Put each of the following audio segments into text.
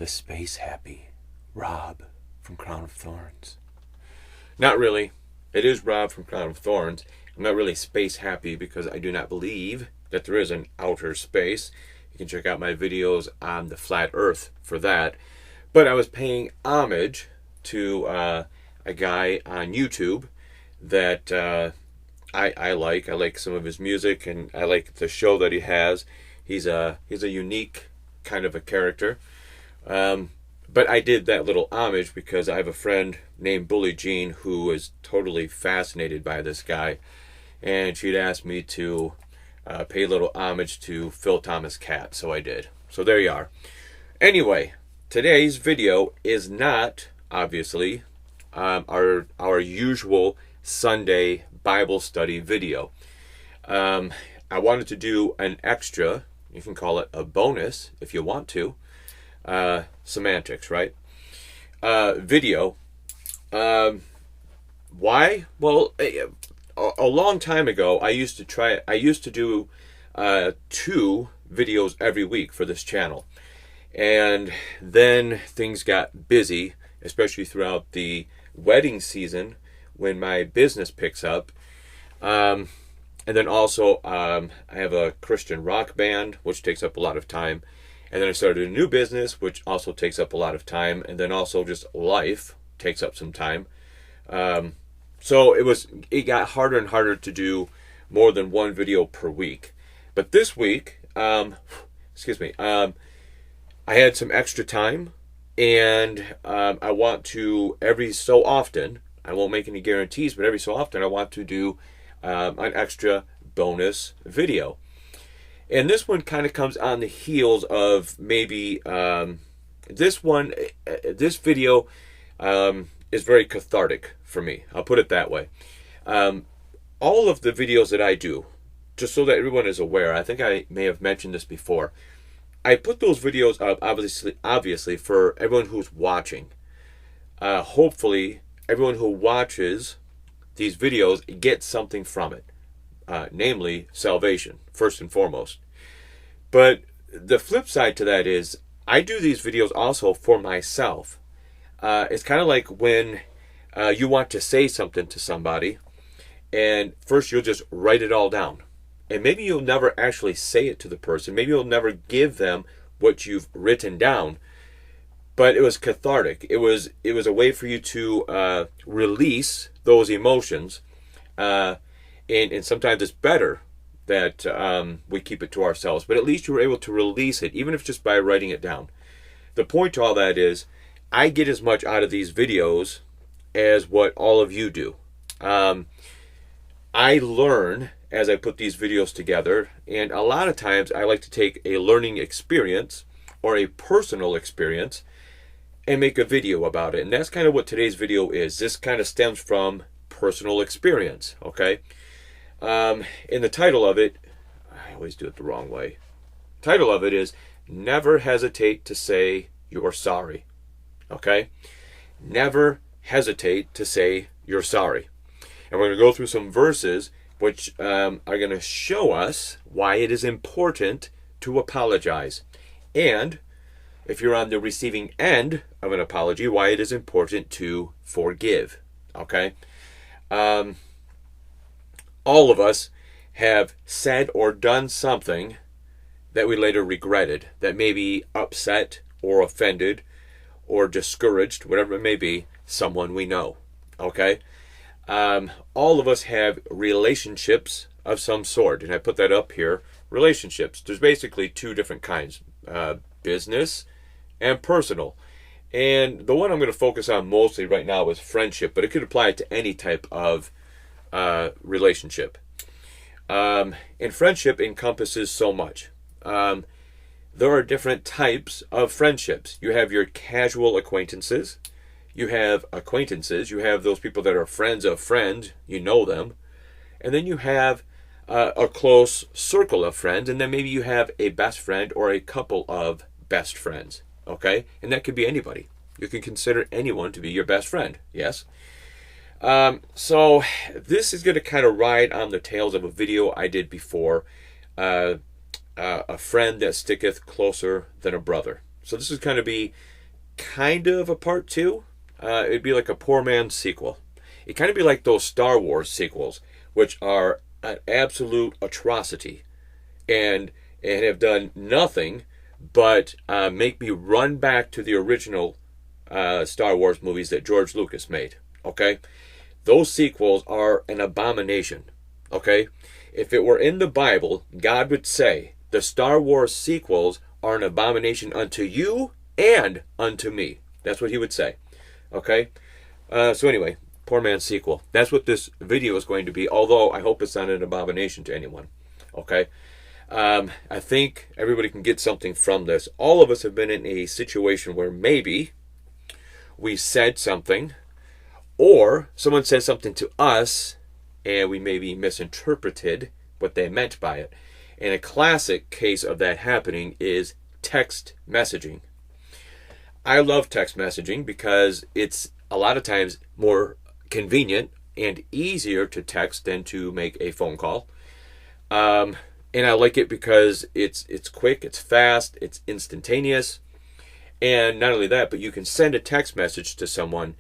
the space happy Rob from Crown of Thorns. Not really. It is Rob from Crown of Thorns. I'm not really space happy because I do not believe that there is an outer space. You can check out my videos on the flat earth for that. But I was paying homage to a guy on YouTube that I like. I like some of his music, and I like the show that he has. He's a unique kind of a character. But I did that little homage because I have a friend named Bully Jean who is totally fascinated by this guy. And she'd asked me to pay a little homage to Phil Thomas Cat, so I did. So there you are. Anyway, today's video is not, obviously, our usual Sunday Bible study video. I wanted to do an extra, you can call it a bonus if you want to, semantics, right? Video. Why? Well, a long time ago, I used to do 2 videos every week for this channel. And then things got busy, especially throughout the wedding season when my business picks up. And then also, I have a Christian rock band, which takes up a lot of time. And then I started a new business, which also takes up a lot of time. And then also just life takes up some time. So it got harder and harder to do more than 1 video per week. But this week, I had some extra time, and I want to, every so often, I won't make any guarantees, but every so often I want to do an extra bonus video. And this one kind of comes on the heels of maybe this video is very cathartic for me. I'll put it that way. All of the videos that I do, just so that everyone is aware, I think I may have mentioned this before, I put those videos up obviously for everyone who's watching. Hopefully, everyone who watches these videos gets something from it. Namely, salvation, first and foremost. But the flip side to that is, I do these videos also for myself. It's kind of like when you want to say something to somebody, and first you'll just write it all down. And maybe you'll never actually say it to the person. Maybe you'll never give them what you've written down. But it was cathartic. It was a way for you to release those emotions. And sometimes it's better that we keep it to ourselves. But at least you were able to release it, even if just by writing it down. The point to all that is, I get as much out of these videos as what all of you do. I learn as I put these videos together, and a lot of times I like to take a learning experience or a personal experience and make a video about it. And that's kind of what today's video is. This kind of stems from personal experience, okay? In the title of it, I always do it the wrong way. Title of it is, Never Hesitate to Say You're Sorry. Okay? Never hesitate to say you're sorry. And we're going to go through some verses which are going to show us why it is important to apologize. And if you're on the receiving end of an apology, why it is important to forgive. Okay? All of us have said or done something that we later regretted, that maybe upset or offended or discouraged, whatever it may be, someone we know. Okay? All of us have relationships of some sort, and I put that up here. Relationships. There's basically 2 different kinds, business and personal. And the one I'm going to focus on mostly right now is friendship, but it could apply to any type of relationship. And friendship encompasses so much. There are different types of friendships. You have your casual acquaintances. You have acquaintances. You have those people that are friends of friends. You know them. And then you have a close circle of friends. And then maybe you have a best friend or a couple of best friends. Okay? And that could be anybody. You can consider anyone to be your best friend. Yes? So this is going to kind of ride on the tails of a video I did before. A friend that sticketh closer than a brother. So this is going to be kind of a part two. It'd be like a poor man's sequel. It kind of be like those Star Wars sequels, which are an absolute atrocity, and have done nothing but make me run back to the original Star Wars movies that George Lucas made. Okay, those sequels are an abomination. Okay, if it were in the Bible, God would say the Star Wars sequels are an abomination unto you and unto me. That's what he would say. Okay, so anyway, poor man's sequel. That's what this video is going to be, although I hope it's not an abomination to anyone. Okay, I think everybody can get something from this. All of us have been in a situation where maybe we said something, or someone said something to us, and we maybe misinterpreted what they meant by it. And a classic case of that happening is text messaging. I love text messaging because it's a lot of times more convenient and easier to text than to make a phone call. And I like it because it's quick, it's fast, it's instantaneous. And not only that, but you can send a text message to someone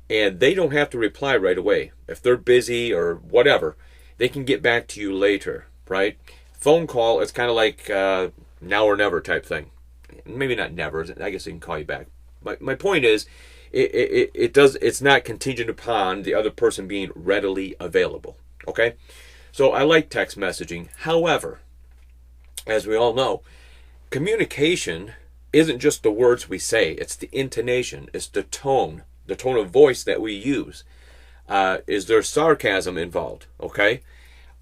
and they don't have to reply right away. If they're busy or whatever, they can get back to you later, right? Phone call, it's kind of like now or never type thing. Maybe not never. I guess they can call you back. My point is, it's not contingent upon the other person being readily available. Okay, so I like text messaging. However, as we all know, communication isn't just the words we say. It's the intonation. It's the tone of voice that we use. Is there sarcasm involved? Okay.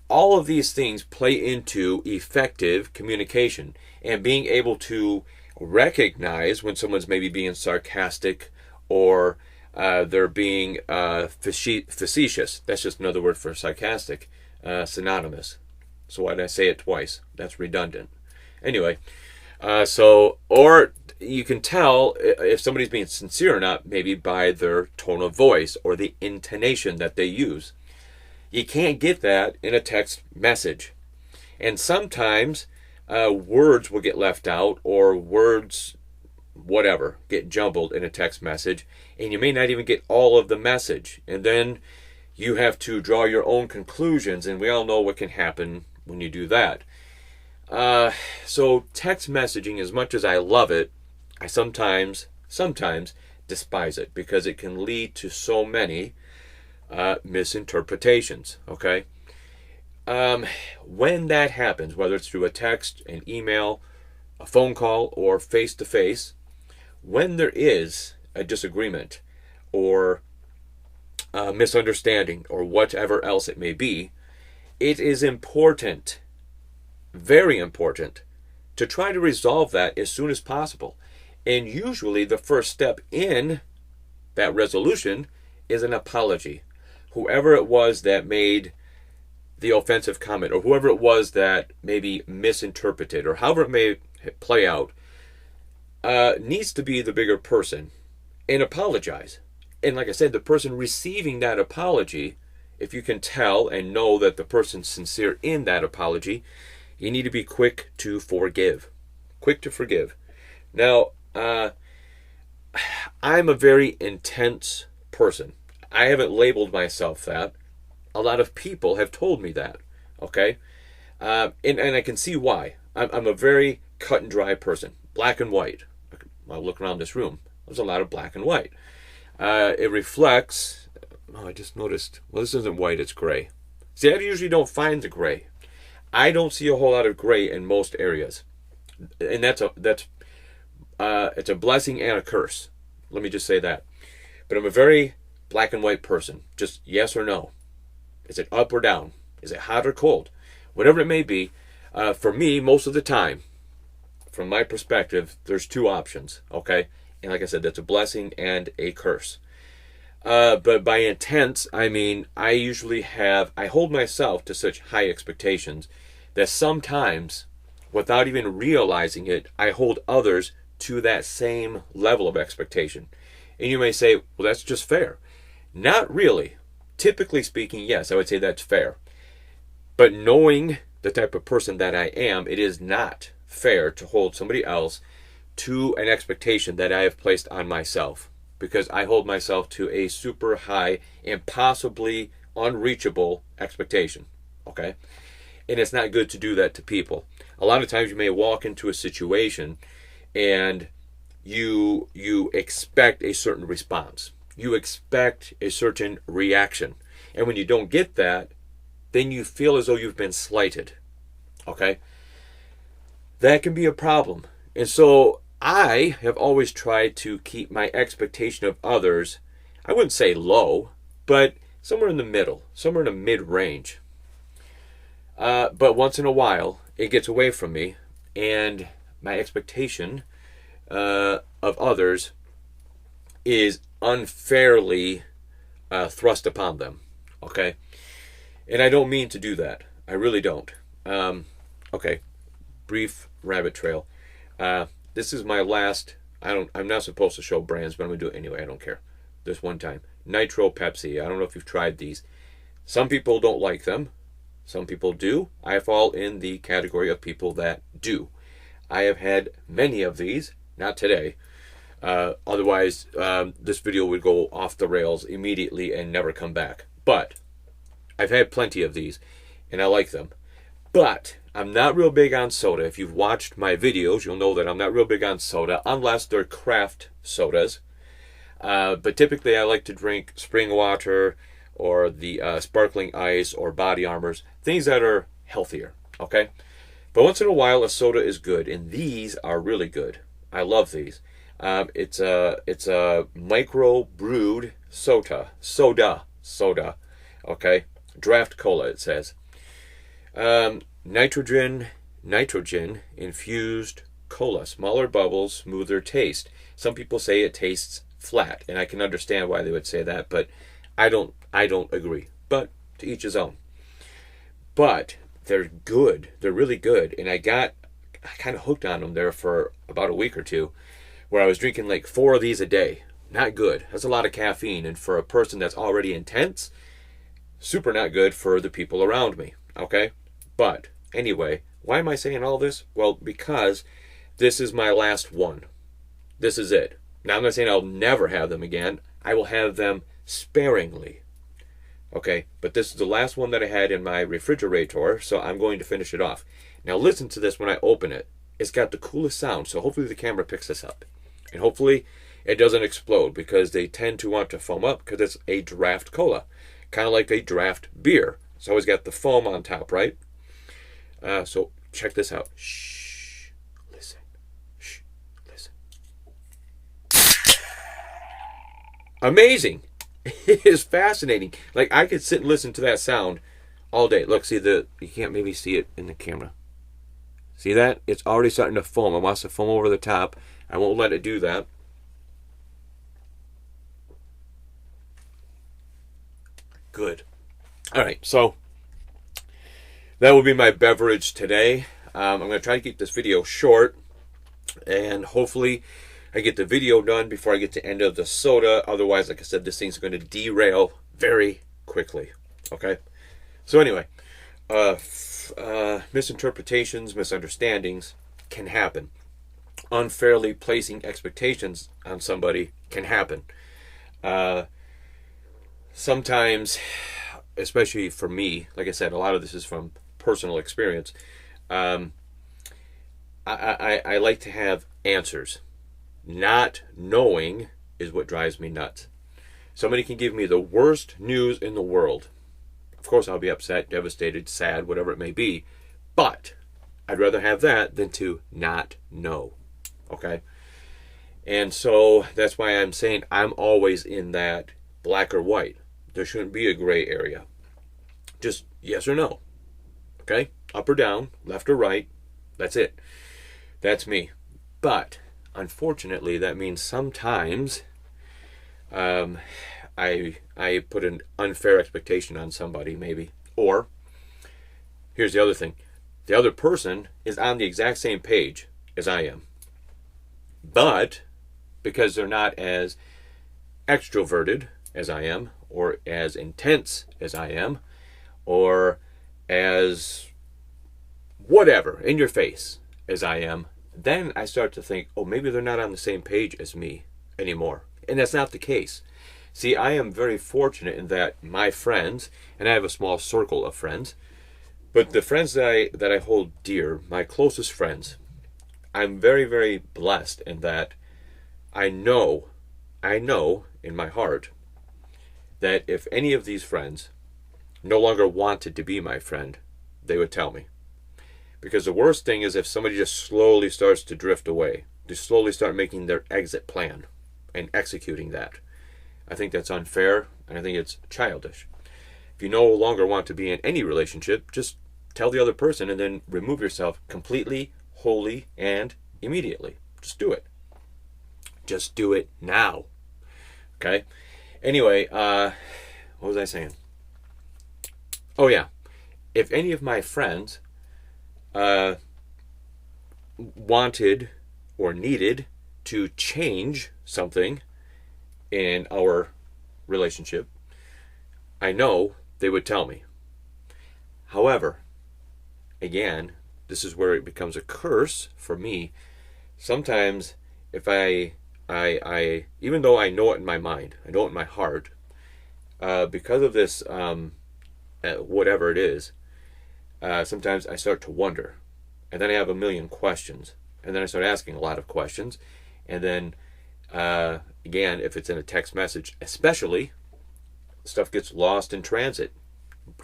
All of these things play into effective communication and being able to recognize when someone's maybe being sarcastic or they're being facetious. That's just another word for sarcastic, synonymous. So why did I say it twice? That's redundant. Anyway, or you can tell if somebody's being sincere or not, maybe by their tone of voice or the intonation that they use. You can't get that in a text message. And sometimes words will get left out, or words, whatever, get jumbled in a text message, and you may not even get all of the message. And then you have to draw your own conclusions, and we all know what can happen when you do that. So text messaging, as much as I love it, I sometimes despise it because it can lead to so many misinterpretations. Okay, when that happens, whether it's through a text, an email, a phone call, or face-to-face, when there is a disagreement or a misunderstanding or whatever else it may be, it is important, very important, to try to resolve that as soon as possible. And usually the first step in that resolution is an apology. Whoever it was that made the offensive comment, or whoever it was that maybe misinterpreted, or however it may play out, needs to be the bigger person and apologize. And like I said, the person receiving that apology, if you can tell and know that the person's sincere in that apology, you need to be quick to forgive. Quick to forgive. Now, I'm a very intense person. I haven't labeled myself that. A lot of people have told me that. Okay? And I can see why. I'm a very cut and dry person. Black and white. I'll look around this room. There's a lot of black and white. It reflects... Oh, I just noticed. Well, this isn't white, it's gray. See, I usually don't find the gray. I don't see a whole lot of gray in most areas. And it's a blessing and a curse. Let me just say that. But I'm a very black and white person. Just yes or no. Is it up or down? Is it hot or cold? Whatever it may be, for me, most of the time, from my perspective, there's two options, okay? And like I said, that's a blessing and a curse. But by intense, I mean, I hold myself to such high expectations that sometimes, without even realizing it, I hold others to that same level of expectation. And you may say, well, that's just fair. Not really. Typically speaking, yes, I would say that's fair. But knowing the type of person that I am, it is not fair to hold somebody else to an expectation that I have placed on myself, because I hold myself to a super high, impossibly unreachable expectation. Okay? And it's not good to do that to people. A lot of times you may walk into a situation and you expect a certain response. You expect a certain reaction. And when you don't get that, then you feel as though you've been slighted. Okay? That can be a problem. And so I have always tried to keep my expectation of others, I wouldn't say low, but somewhere in the middle, somewhere in the mid-range. But once in a while, it gets away from me, and my expectation of others is unfairly thrust upon them. Okay? And I don't mean to do that. I really don't. Okay. Brief rabbit trail. This is my last. I'm not supposed to show brands, but I'm gonna do it anyway. I don't care. This one time, Nitro Pepsi. I don't know if you've tried these. Some people don't like them. Some people do. I fall in the category of people that do. I have had many of these. Not today. Otherwise, this video would go off the rails immediately and never come back. But I've had plenty of these, and I like them. But I'm not real big on soda. If you've watched my videos, you'll know that I'm not real big on soda, unless they're craft sodas. But typically I like to drink spring water or the sparkling ice or Body Armors, things that are healthier, okay? But once in a while a soda is good, and these are really good. I love these. It's a micro brewed soda, okay? Draft cola, it says. Nitrogen infused cola, smaller bubbles, smoother taste. Some people say it tastes flat, and I can understand why they would say that, but I don't agree. But to each his own. But they're good. They're really good, and I kind of hooked on them there for about a week or two, where I was drinking like 4 of these a day. Not good. That's a lot of caffeine, and for a person that's already intense, super not good for the people around me. Okay? But anyway, why am I saying all this? Well, because this is my last one. This is it. Now, I'm not saying I'll never have them again. I will have them sparingly. Okay? But this is the last one that I had in my refrigerator, so I'm going to finish it off. Now, listen to this when I open it. It's got the coolest sound, so hopefully the camera picks this up. And hopefully it doesn't explode, because they tend to want to foam up because it's a draft cola. Kind of like a draft beer. It's always got the foam on top, right? So check this out. Shh. Listen. Shh. Listen. Amazing. It is fascinating. Like, I could sit and listen to that sound all day. Look, see you can't maybe see it in the camera. See that? It's already starting to foam. It wants to foam over the top. I won't let it do that. Good. All right, so that will be my beverage today. I'm going to try to keep this video short, and hopefully I get the video done before I get to the end of the soda. Otherwise, like I said, this thing's going to derail very quickly. Okay? So anyway, misinterpretations, misunderstandings can happen. Unfairly placing expectations on somebody can happen. Sometimes, especially for me, like I said, a lot of this is from personal experience. I like to have answers. Not knowing is what drives me nuts. Somebody can give me the worst news in the world. Of course, I'll be upset, devastated, sad, whatever it may be. But I'd rather have that than to not know. Okay? And so that's why I'm saying I'm always in that black or white. There shouldn't be a gray area. Just yes or no. Okay? Up or down, left or right. That's it. That's me. But unfortunately, that means sometimes I put an unfair expectation on somebody, maybe. Or here's the other thing. The other person is on the exact same page as I am. But because they're not as extroverted as I am, or as intense as I am, or as whatever, in your face as I am, then I start to think, oh, maybe they're not on the same page as me anymore. And that's not the case. See, I am very fortunate in that my friends, and I have a small circle of friends, but the friends that I hold dear, my closest friends, I'm very, very blessed in that I know in my heart that if any of these friends no longer wanted to be my friend, they would tell me. Because the worst thing is if somebody just slowly starts to drift away, to slowly start making their exit plan and executing that. I think that's unfair, and I think it's childish. If you no longer want to be in any relationship, just tell the other person and then remove yourself completely, wholly, and immediately. Just do it. Just do it now. Okay? Anyway, what was I saying? Oh yeah. If any of my friends wanted or needed to change something in our relationship, I know they would tell me. However, again, this is where it becomes a curse for me. Sometimes if I even though I know it in my mind, I know it in my heart, because of this, whatever it is, sometimes I start to wonder. And then I have a million questions. And then I start asking a lot of questions. And then, again, if it's in a text message, especially, stuff gets lost in transit.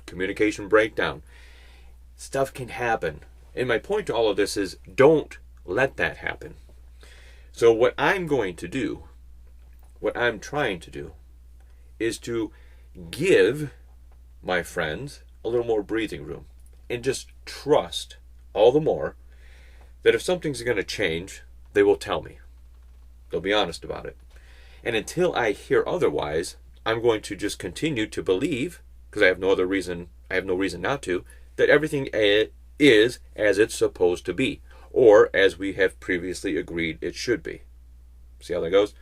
Communication breakdown. Stuff can happen. And my point to all of this is don't let that happen. So what I'm going to do, what I'm trying to do, is to give my friends a little more breathing room and just trust all the more that if something's going to change, they will tell me. They'll be honest about it. And until I hear otherwise, I'm going to just continue to believe, because I have no reason not to, that everything is as it's supposed to be, or as we have previously agreed it should be. See how that goes?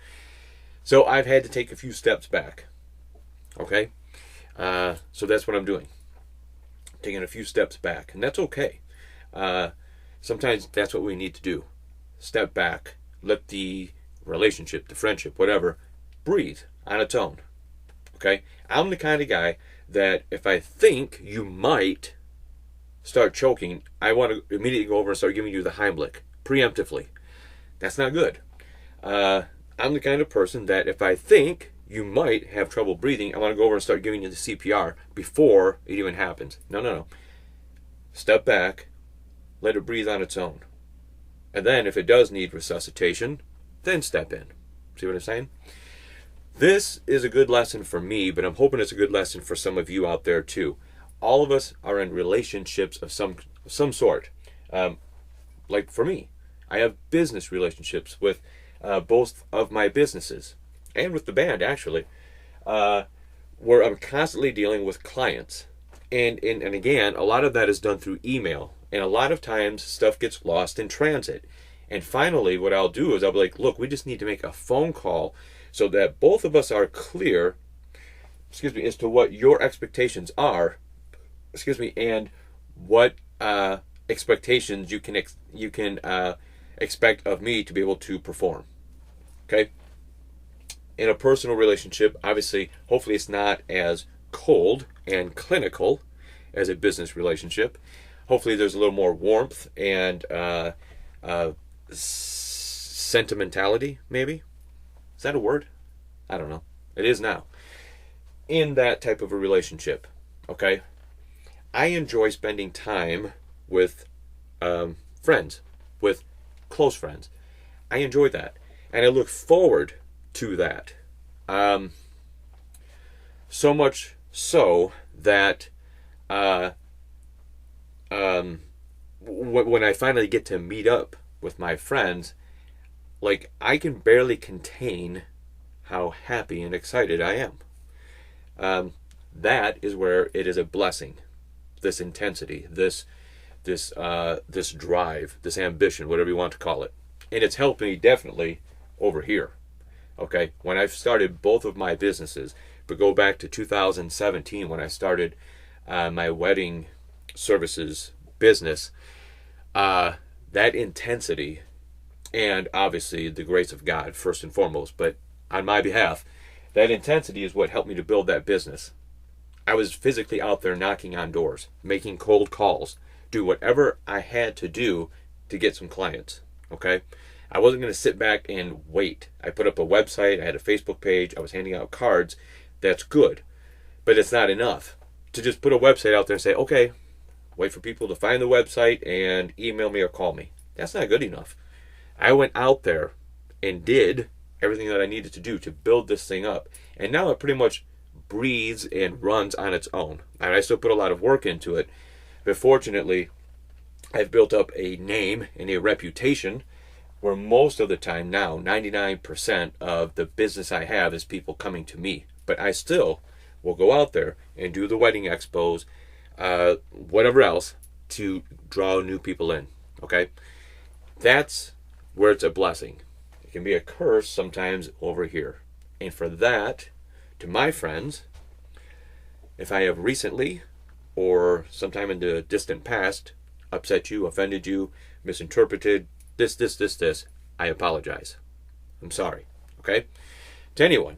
So I've had to take a few steps back. Okay? So that's what I'm doing. Taking a few steps back. And that's okay. Sometimes that's what we need to do. Step back. Let the relationship, the friendship, whatever, breathe on its own. Okay? I'm the kind of guy that if I think you might start choking, I want to immediately go over and start giving you the Heimlich, preemptively. That's not good. I'm the kind of person that if I think you might have trouble breathing, I want to go over and start giving you the CPR before it even happens. No. Step back, let it breathe on its own. And then if it does need resuscitation, then step in. See what I'm saying? This is a good lesson for me, but I'm hoping it's a good lesson for some of you out there too. All of us are in relationships of some sort. Like for me, I have business relationships with both of my businesses and with the band actually, where I'm constantly dealing with clients. And again, a lot of that is done through email. And a lot of times stuff gets lost in transit. And finally, what I'll do is I'll be like, look, we just need to make a phone call so that both of us are clear, as to what your expectations are, and what expectations you can expect of me to be able to perform. Okay? In a personal relationship, obviously, hopefully it's not as cold and clinical as a business relationship. Hopefully there's a little more warmth and sentimentality, maybe? Is that a word? I don't know. It is now. In that type of a relationship, okay? I enjoy spending time with friends, with close friends. I enjoy that. And I look forward to that. So much so that when I finally get to meet up with my friends, like I can barely contain how happy and excited I am. That is where it is a blessing. This intensity, this drive, this ambition, whatever you want to call it. And it's helped me definitely over here. Okay, when I started both of my businesses, but go back to 2017 when I started my wedding services business, that intensity and obviously the grace of God first and foremost. But on my behalf, that intensity is what helped me to build that business. I was physically out there knocking on doors, making cold calls, do whatever I had to do to get some clients. Okay? I wasn't going to sit back and wait. I put up a website, I had a Facebook page, I was handing out cards. That's good. But it's not enough to just put a website out there and say, okay, wait for people to find the website and email me or call me. That's not good enough. I went out there and did everything that I needed to do to build this thing up. And now it pretty much breathes and runs on its own. And I still put a lot of work into it. But fortunately, I've built up a name and a reputation where most of the time now, 99% of the business I have is people coming to me. But I still will go out there and do the wedding expos, whatever else, to draw new people in. Okay? That's where it's a blessing. It can be a curse sometimes over here. And for that, to my friends, if I have recently or sometime in the distant past upset you, offended you, misinterpreted this, I apologize. I'm sorry. Okay? To anyone.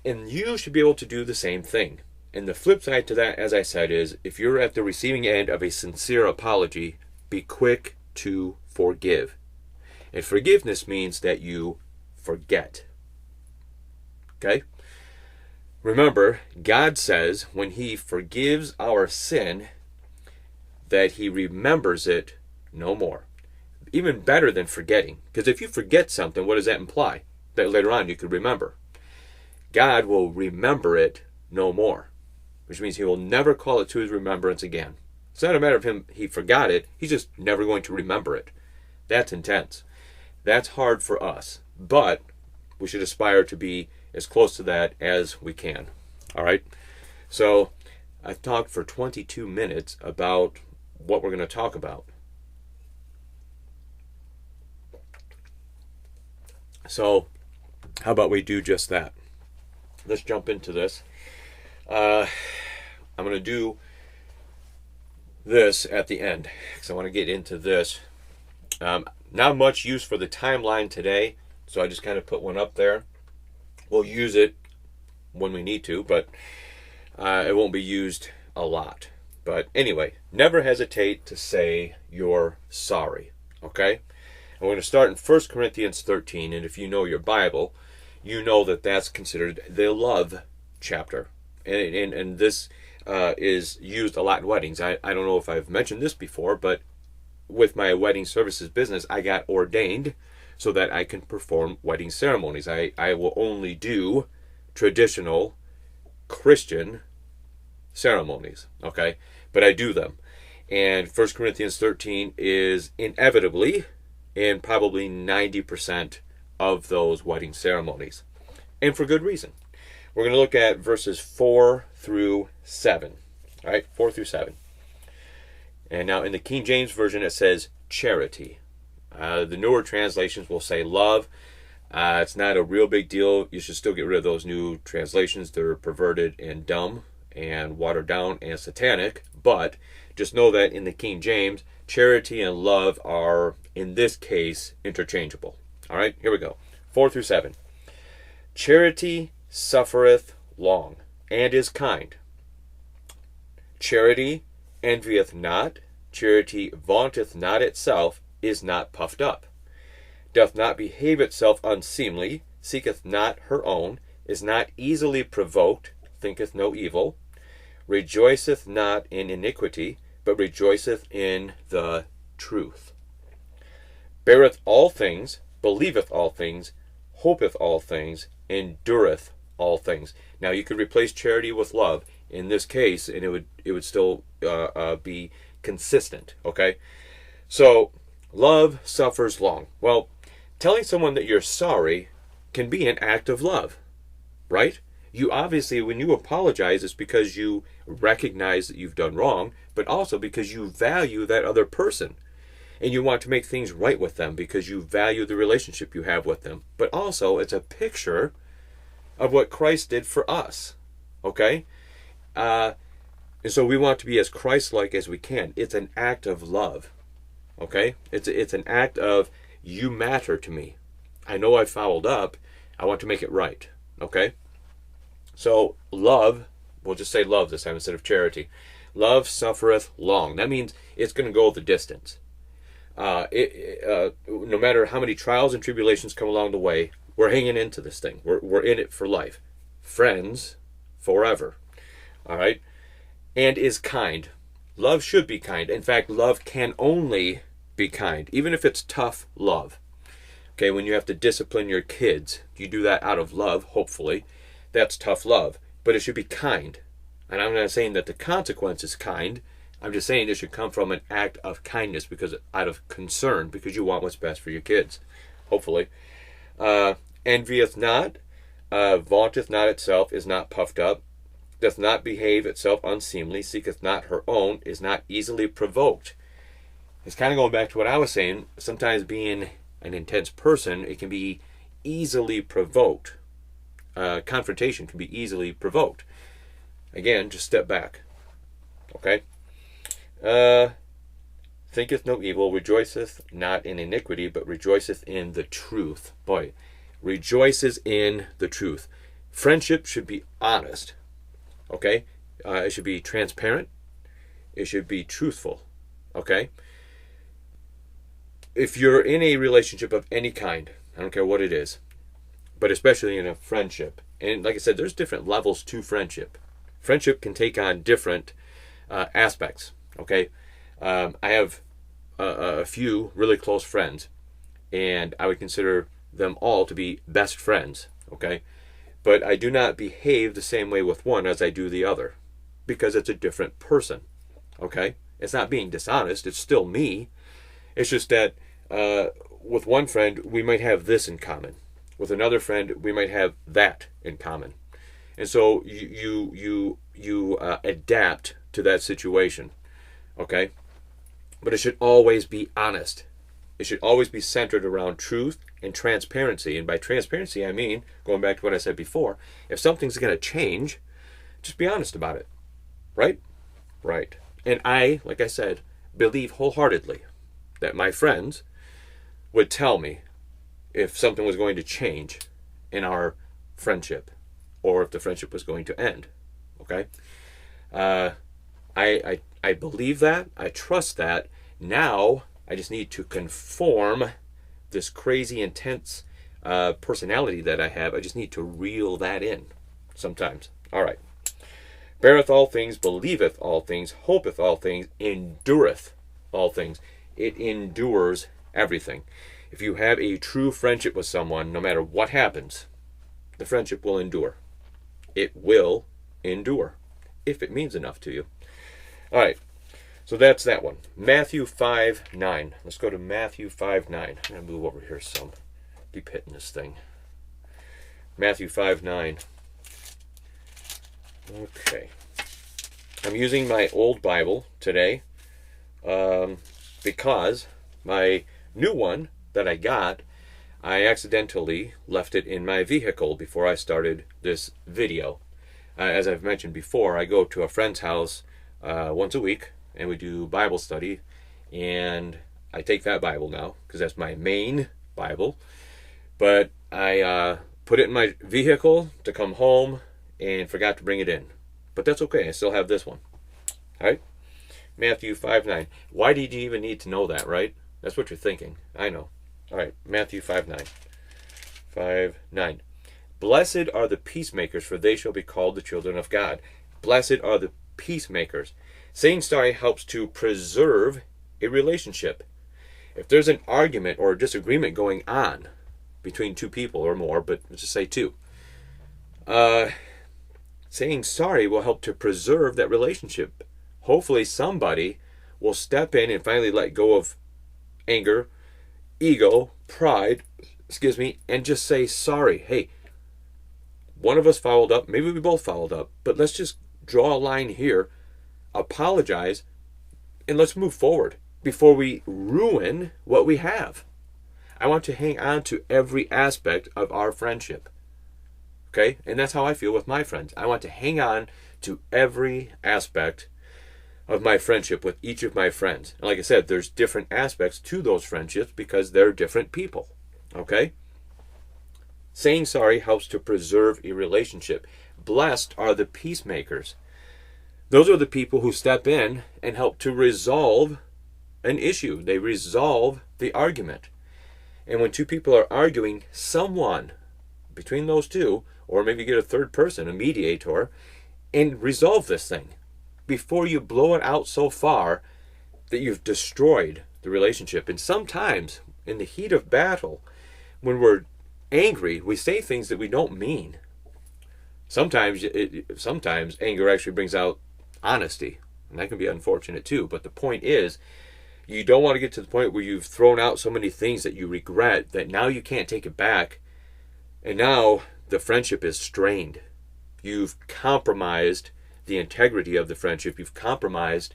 And you should be able to do the same thing. And the flip side to that, as I said, is if you're at the receiving end of a sincere apology, be quick to forgive. And forgiveness means that you forget. Okay? Remember, God says when He forgives our sin, that He remembers it no more. Even better than forgetting. Because if you forget something, what does that imply? That later on you could remember. God will remember it no more. Which means He will never call it to His remembrance again. It's not a matter of He forgot it. He's just never going to remember it. That's intense. That's hard for us. But we should aspire to be as close to that as we can. All right? So I've talked for 22 minutes about what we're going to talk about. So how about we do just that? Let's jump into this. I'm going to do this at the end because I want to get into this. Not much use for the timeline today, so I just kind of put one up there. We'll use it when we need to, but it won't be used a lot. But anyway, never hesitate to say you're sorry. Okay? And we're going to start in 1 Corinthians 13, and if you know your Bible, you know that that's considered the love chapter. And this is used a lot in weddings. I don't know if I've mentioned this before, but with my wedding services business, I got ordained so that I can perform wedding ceremonies. I will only do traditional Christian ceremonies, okay? But I do them. And 1 Corinthians 13 is inevitably in probably 90% of those wedding ceremonies. And for good reason. We're going to look at verses 4 through 7. All right, 4 through 7. And now in the King James Version it says charity. The newer translations will say love. It's not a real big deal. You should still get rid of those new translations. They're perverted and dumb and watered down and satanic. But just know that in the King James, charity and love are, in this case, interchangeable. All right, here we go. 4 through 7. Charity suffereth long, and is kind. Charity envieth not. Charity vaunteth not itself, is not puffed up, doth not behave itself unseemly, seeketh not her own, is not easily provoked, thinketh no evil, rejoiceth not in iniquity, but rejoiceth in the truth. Beareth all things, believeth all things, hopeth all things, endureth all things. Now you could replace charity with love in this case, and it would still be consistent. Okay, so love suffers long. Well, telling someone that you're sorry can be an act of love, right? You obviously, when you apologize, it's because you recognize that you've done wrong, but also because you value that other person. And you want to make things right with them because you value the relationship you have with them. But also, it's a picture of what Christ did for us. Okay? And so we want to be as Christ-like as we can. It's an act of love. Okay? It's an act of You matter to me. I know I fouled up. I want to make it right. Okay? So, love, we'll just say love this time instead of charity. Love suffereth long. That means it's going to go the distance. No matter how many trials and tribulations come along the way, we're hanging into this thing. We're in it for life. Friends forever. All right? And is kind. Love should be kind. In fact, love can only be kind, even if it's tough love. Okay, when you have to discipline your kids, you do that out of love, hopefully. That's tough love. But it should be kind. And I'm not saying that the consequence is kind. I'm just saying it should come from an act of kindness, because out of concern, because you want what's best for your kids, hopefully. Envieth not, vaunteth not itself, is not puffed up, doth not behave itself unseemly, seeketh not her own, is not easily provoked. It's kind of going back to what I was saying. Sometimes being an intense person, it can be easily provoked. Confrontation can be easily provoked. Again, just step back. Okay? Thinketh no evil, rejoiceth not in iniquity, but rejoiceth in the truth. Boy, rejoices in the truth. Friendship should be honest. Okay? It should be transparent. It should be truthful. Okay? If you're in a relationship of any kind, I don't care what it is, but especially in a friendship, and like I said, there's different levels to friendship. Friendship can take on different aspects. Okay? I have a few really close friends, and I would consider them all to be best friends. Okay? But I do not behave the same way with one as I do the other, because it's a different person. Okay? It's not being dishonest. It's still me. It's just that with one friend, we might have this in common. With another friend, we might have that in common. And so you adapt to that situation. Okay? But it should always be honest. It should always be centered around truth and transparency. And by transparency, I mean, going back to what I said before, if something's going to change, just be honest about it. Right? Right. And I, like I said, believe wholeheartedly that my friends would tell me if something was going to change in our friendship, or if the friendship was going to end. Okay? I believe that. I trust that. Now, I just need to conform this crazy, intense personality that I have. I just need to reel that in sometimes. All right. Beareth all things, believeth all things, hopeth all things, endureth all things. It endures everything. If you have a true friendship with someone, no matter what happens, the friendship will endure. It will endure, if it means enough to you. All right, so that's that one. Matthew 5:9. Let's go to Matthew 5:9. I'm going to move over here some. Keep hitting this thing. Matthew 5:9. Okay. I'm using my old Bible today because my new one that I got, I accidentally left it in my vehicle before I started this video. As I've mentioned before, I go to a friend's house once a week, and we do Bible study, and I take that Bible now because that's my main Bible. But I put it in my vehicle to come home and forgot to bring it in. But that's okay. I still have this one. All right? Matthew 5:9. Why did you even need to know that, right? That's what you're thinking. I know. All right. Matthew 5:9. 5:9. Blessed are the peacemakers, for they shall be called the children of God. Blessed are the peacemakers. Saying sorry helps to preserve a relationship. If there's an argument or a disagreement going on between two people or more, but let's just say two, saying sorry will help to preserve that relationship. Hopefully somebody will step in and finally let go of anger, ego, pride, and just say sorry. Hey, one of us fouled up, maybe we both fouled up, but let's just draw a line here, apologize, and let's move forward before we ruin what we have. I want to hang on to every aspect of our friendship. Okay? And that's how I feel with my friends. I want to hang on to every aspect of my friendship with each of my friends. And like I said, there's different aspects to those friendships because they're different people. Okay? Saying sorry helps to preserve a relationship. Blessed are the peacemakers. Those are the people who step in and help to resolve an issue. They resolve the argument. And when two people are arguing, someone between those two, or maybe get a third person, a mediator, and resolve this thing before you blow it out so far that you've destroyed the relationship. And sometimes, in the heat of battle, when we're angry, we say things that we don't mean. Sometimes anger actually brings out honesty, and that can be unfortunate too. But the point is, you don't want to get to the point where you've thrown out so many things that you regret that now you can't take it back, and now the friendship is strained. You've compromised the integrity of the friendship. You've compromised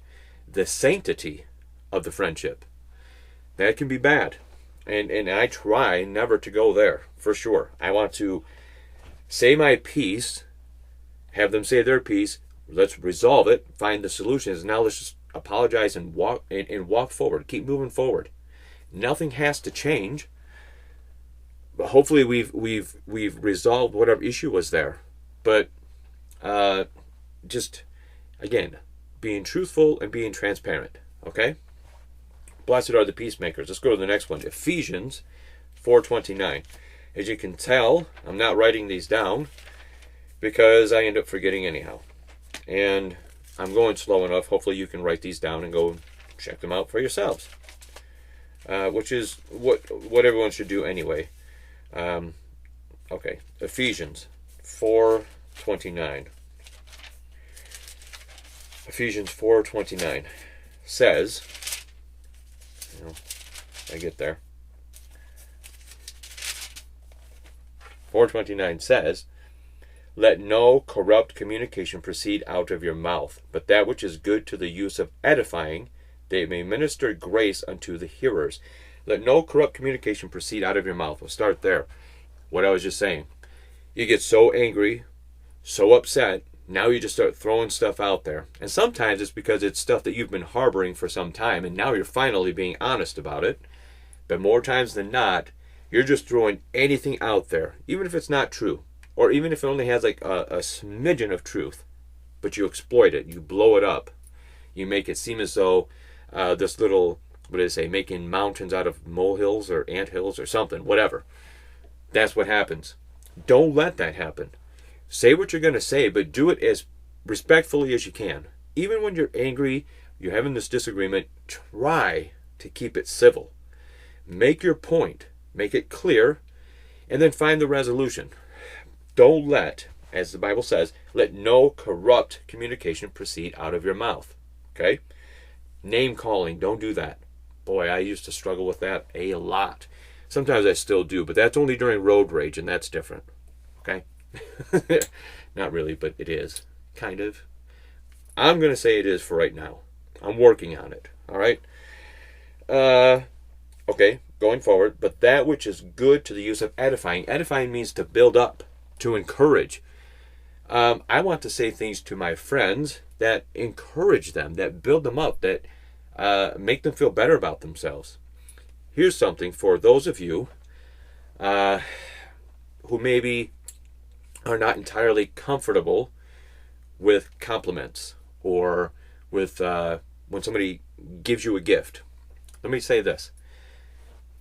the sanctity of the friendship. That can be bad. And I try never to go there, for sure. I want to say my piece, have them say their piece, let's resolve it, find the solutions. Now let's just apologize and walk forward, keep moving forward. Nothing has to change. But hopefully we've resolved whatever issue was there. But just, again, being truthful and being transparent, okay? Blessed are the peacemakers. Let's go to the next one. Ephesians 4:29. As you can tell, I'm not writing these down because I end up forgetting anyhow. And I'm going slow enough. Hopefully you can write these down and go check them out for yourselves. Which is what everyone should do anyway. Okay. Ephesians 4:29. Ephesians 4:29 says, I get there. 4:29 says, let no corrupt communication proceed out of your mouth, but that which is good to the use of edifying, that it may minister grace unto the hearers. Let no corrupt communication proceed out of your mouth. We'll start there. What I was just saying. You get so angry, so upset, now you just start throwing stuff out there. And sometimes it's because it's stuff that you've been harboring for some time, and now you're finally being honest about it. But more times than not, you're just throwing anything out there, even if it's not true, or even if it only has like a smidgen of truth. But you exploit it, you blow it up. You make it seem as though this little, what do they say, making mountains out of molehills or anthills or something, whatever. That's what happens. Don't let that happen. Say what you're going to say, but do it as respectfully as you can. Even when you're angry, you're having this disagreement, try to keep it civil. Make your point, make it clear, and then find the resolution. Don't let, as the Bible says, let no corrupt communication proceed out of your mouth. Okay? Name calling, don't do that. Boy, I used to struggle with that a lot. Sometimes I still do, but that's only during road rage, and that's different. Okay? Not really, but it is. Kind of. I'm going to say it is for right now. I'm working on it. All right? Okay, going forward. But that which is good to the use of edifying. Edifying means to build up, to encourage. I want to say things to my friends that encourage them, that build them up, that make them feel better about themselves. Here's something for those of you who maybe are not entirely comfortable with compliments or with when somebody gives you a gift. Let me say this.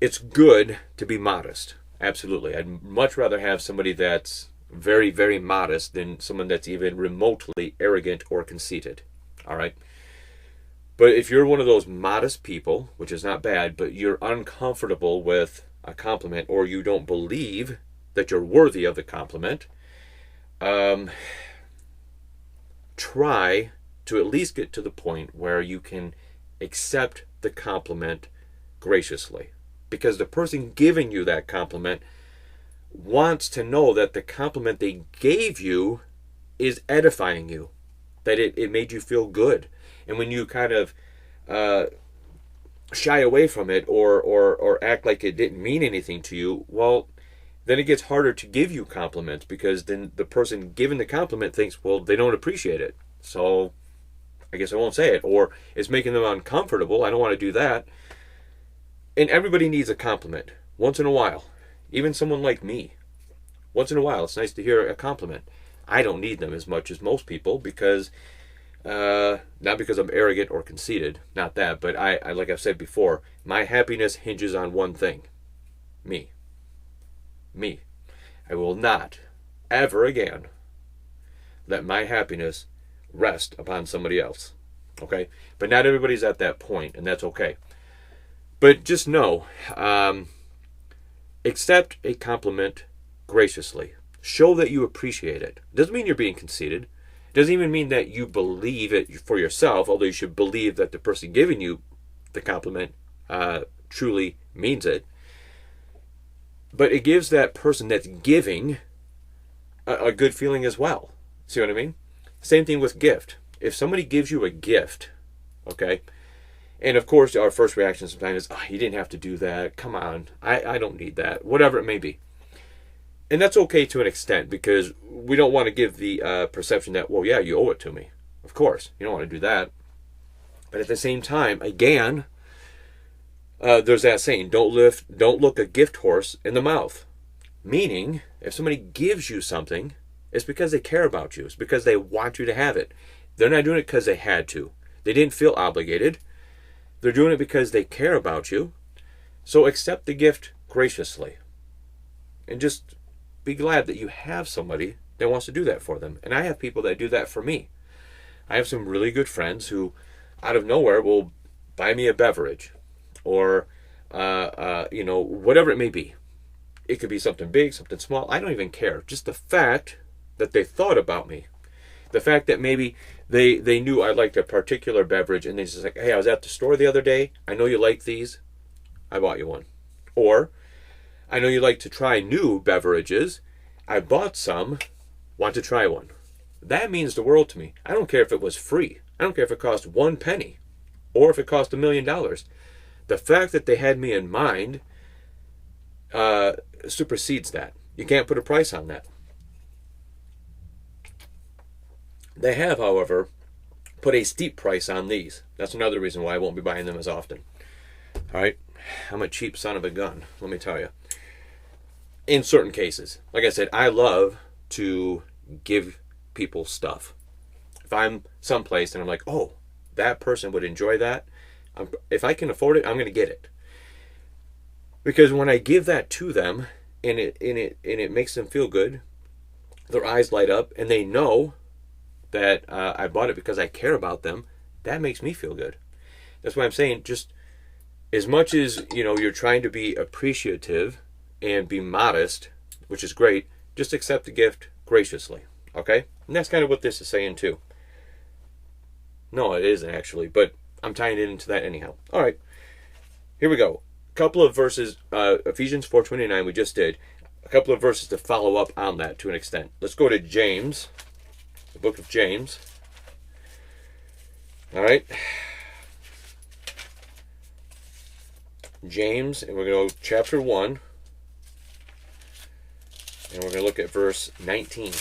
It's good to be modest. Absolutely. I'd much rather have somebody that's very, very modest than someone that's even remotely arrogant or conceited. All right? But if you're one of those modest people, which is not bad, but you're uncomfortable with a compliment or you don't believe that you're worthy of the compliment, try to at least get to the point where you can accept the compliment graciously. Because the person giving you that compliment wants to know that the compliment they gave you is edifying you, that it made you feel good. And when you kind of shy away from it or act like it didn't mean anything to you, well, then it gets harder to give you compliments because then the person giving the compliment thinks, well, they don't appreciate it. So I guess I won't say it. Or it's making them uncomfortable. I don't want to do that. And everybody needs a compliment once in a while. Even someone like me. Once in a while, it's nice to hear a compliment. I don't need them as much as most people because, not because I'm arrogant or conceited, not that, but I like I've said before, my happiness hinges on one thing. Me. Me. I will not, ever again, let my happiness rest upon somebody else. Okay? But not everybody's at that point, and that's okay. But just know, accept a compliment graciously. Show that you appreciate it. Doesn't mean you're being conceited. Doesn't even mean that you believe it for yourself, although you should believe that the person giving you the compliment truly means it. But it gives that person that's giving a good feeling as well. See what I mean? Same thing with gift. If somebody gives you a gift, okay, and of course our first reaction sometimes is, oh, you didn't have to do that. Come on. I don't need that. Whatever it may be. And that's okay to an extent because we don't want to give the perception that, well, yeah, you owe it to me. Of course, you don't want to do that. But at the same time, again, there's that saying, don't look a gift horse in the mouth. Meaning, if somebody gives you something, it's because they care about you. It's because they want you to have it. They're not doing it because they had to. They didn't feel obligated. They're doing it because they care about you. So accept the gift graciously. And just be glad that you have somebody that wants to do that for them. And I have people that do that for me. I have some really good friends who, out of nowhere, will buy me a beverage. Or, whatever it may be. It could be something big, something small. I don't even care. Just the fact that they thought about me. The fact that maybe they knew I liked a particular beverage and they just like, hey, I was at the store the other day. I know you like these. I bought you one. Or, I know you like to try new beverages. I bought some. Want to try one. That means the world to me. I don't care if it was free. I don't care if it cost 1 penny. Or if it cost $1 million. The fact that they had me in mind supersedes that. You can't put a price on that. They have, however, put a steep price on these. That's another reason why I won't be buying them as often. All right? I'm a cheap son of a gun, let me tell you. In certain cases. Like I said, I love to give people stuff. If I'm someplace and I'm like, oh, that person would enjoy that, if I can afford it, I'm going to get it. Because when I give that to them and it makes them feel good, their eyes light up and they know that I bought it because I care about them, that makes me feel good. That's why I'm saying, just as much as you're trying to be appreciative and be modest, which is great, just accept the gift graciously. Okay? And that's kind of what this is saying too. No, it isn't actually, but I'm tying it into that anyhow. All right, here we go. A couple of verses, Ephesians 4:29 we just did. A couple of verses to follow up on that to an extent. Let's go to James, the book of James. All right. James, and we're going to go chapter 1. And we're going to look at verse 19.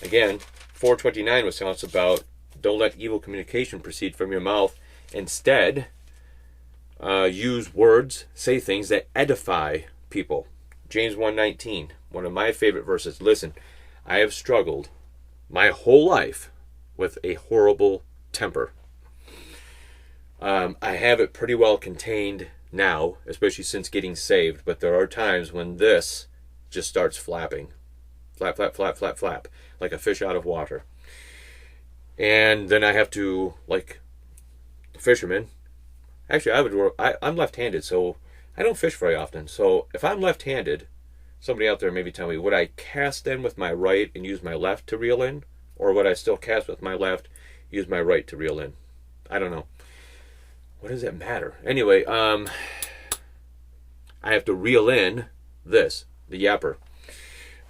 Again, 4:29 was telling us about don't let evil communication proceed from your mouth. Instead, use words, say things that edify people. James 1:19, one of my favorite verses. Listen, I have struggled my whole life with a horrible temper. I have it pretty well contained now, especially since getting saved, but there are times when this just starts flapping. Flap, flap, flap, flap, flap, like a fish out of water. And then I have to, like the fisherman, actually I'm left-handed, so I don't fish very often. So if I'm left-handed, somebody out there maybe tell me, would I cast then with my right and use my left to reel in? Or would I still cast with my left, use my right to reel in? I don't know. What does that matter? Anyway, I have to reel in this, the yapper.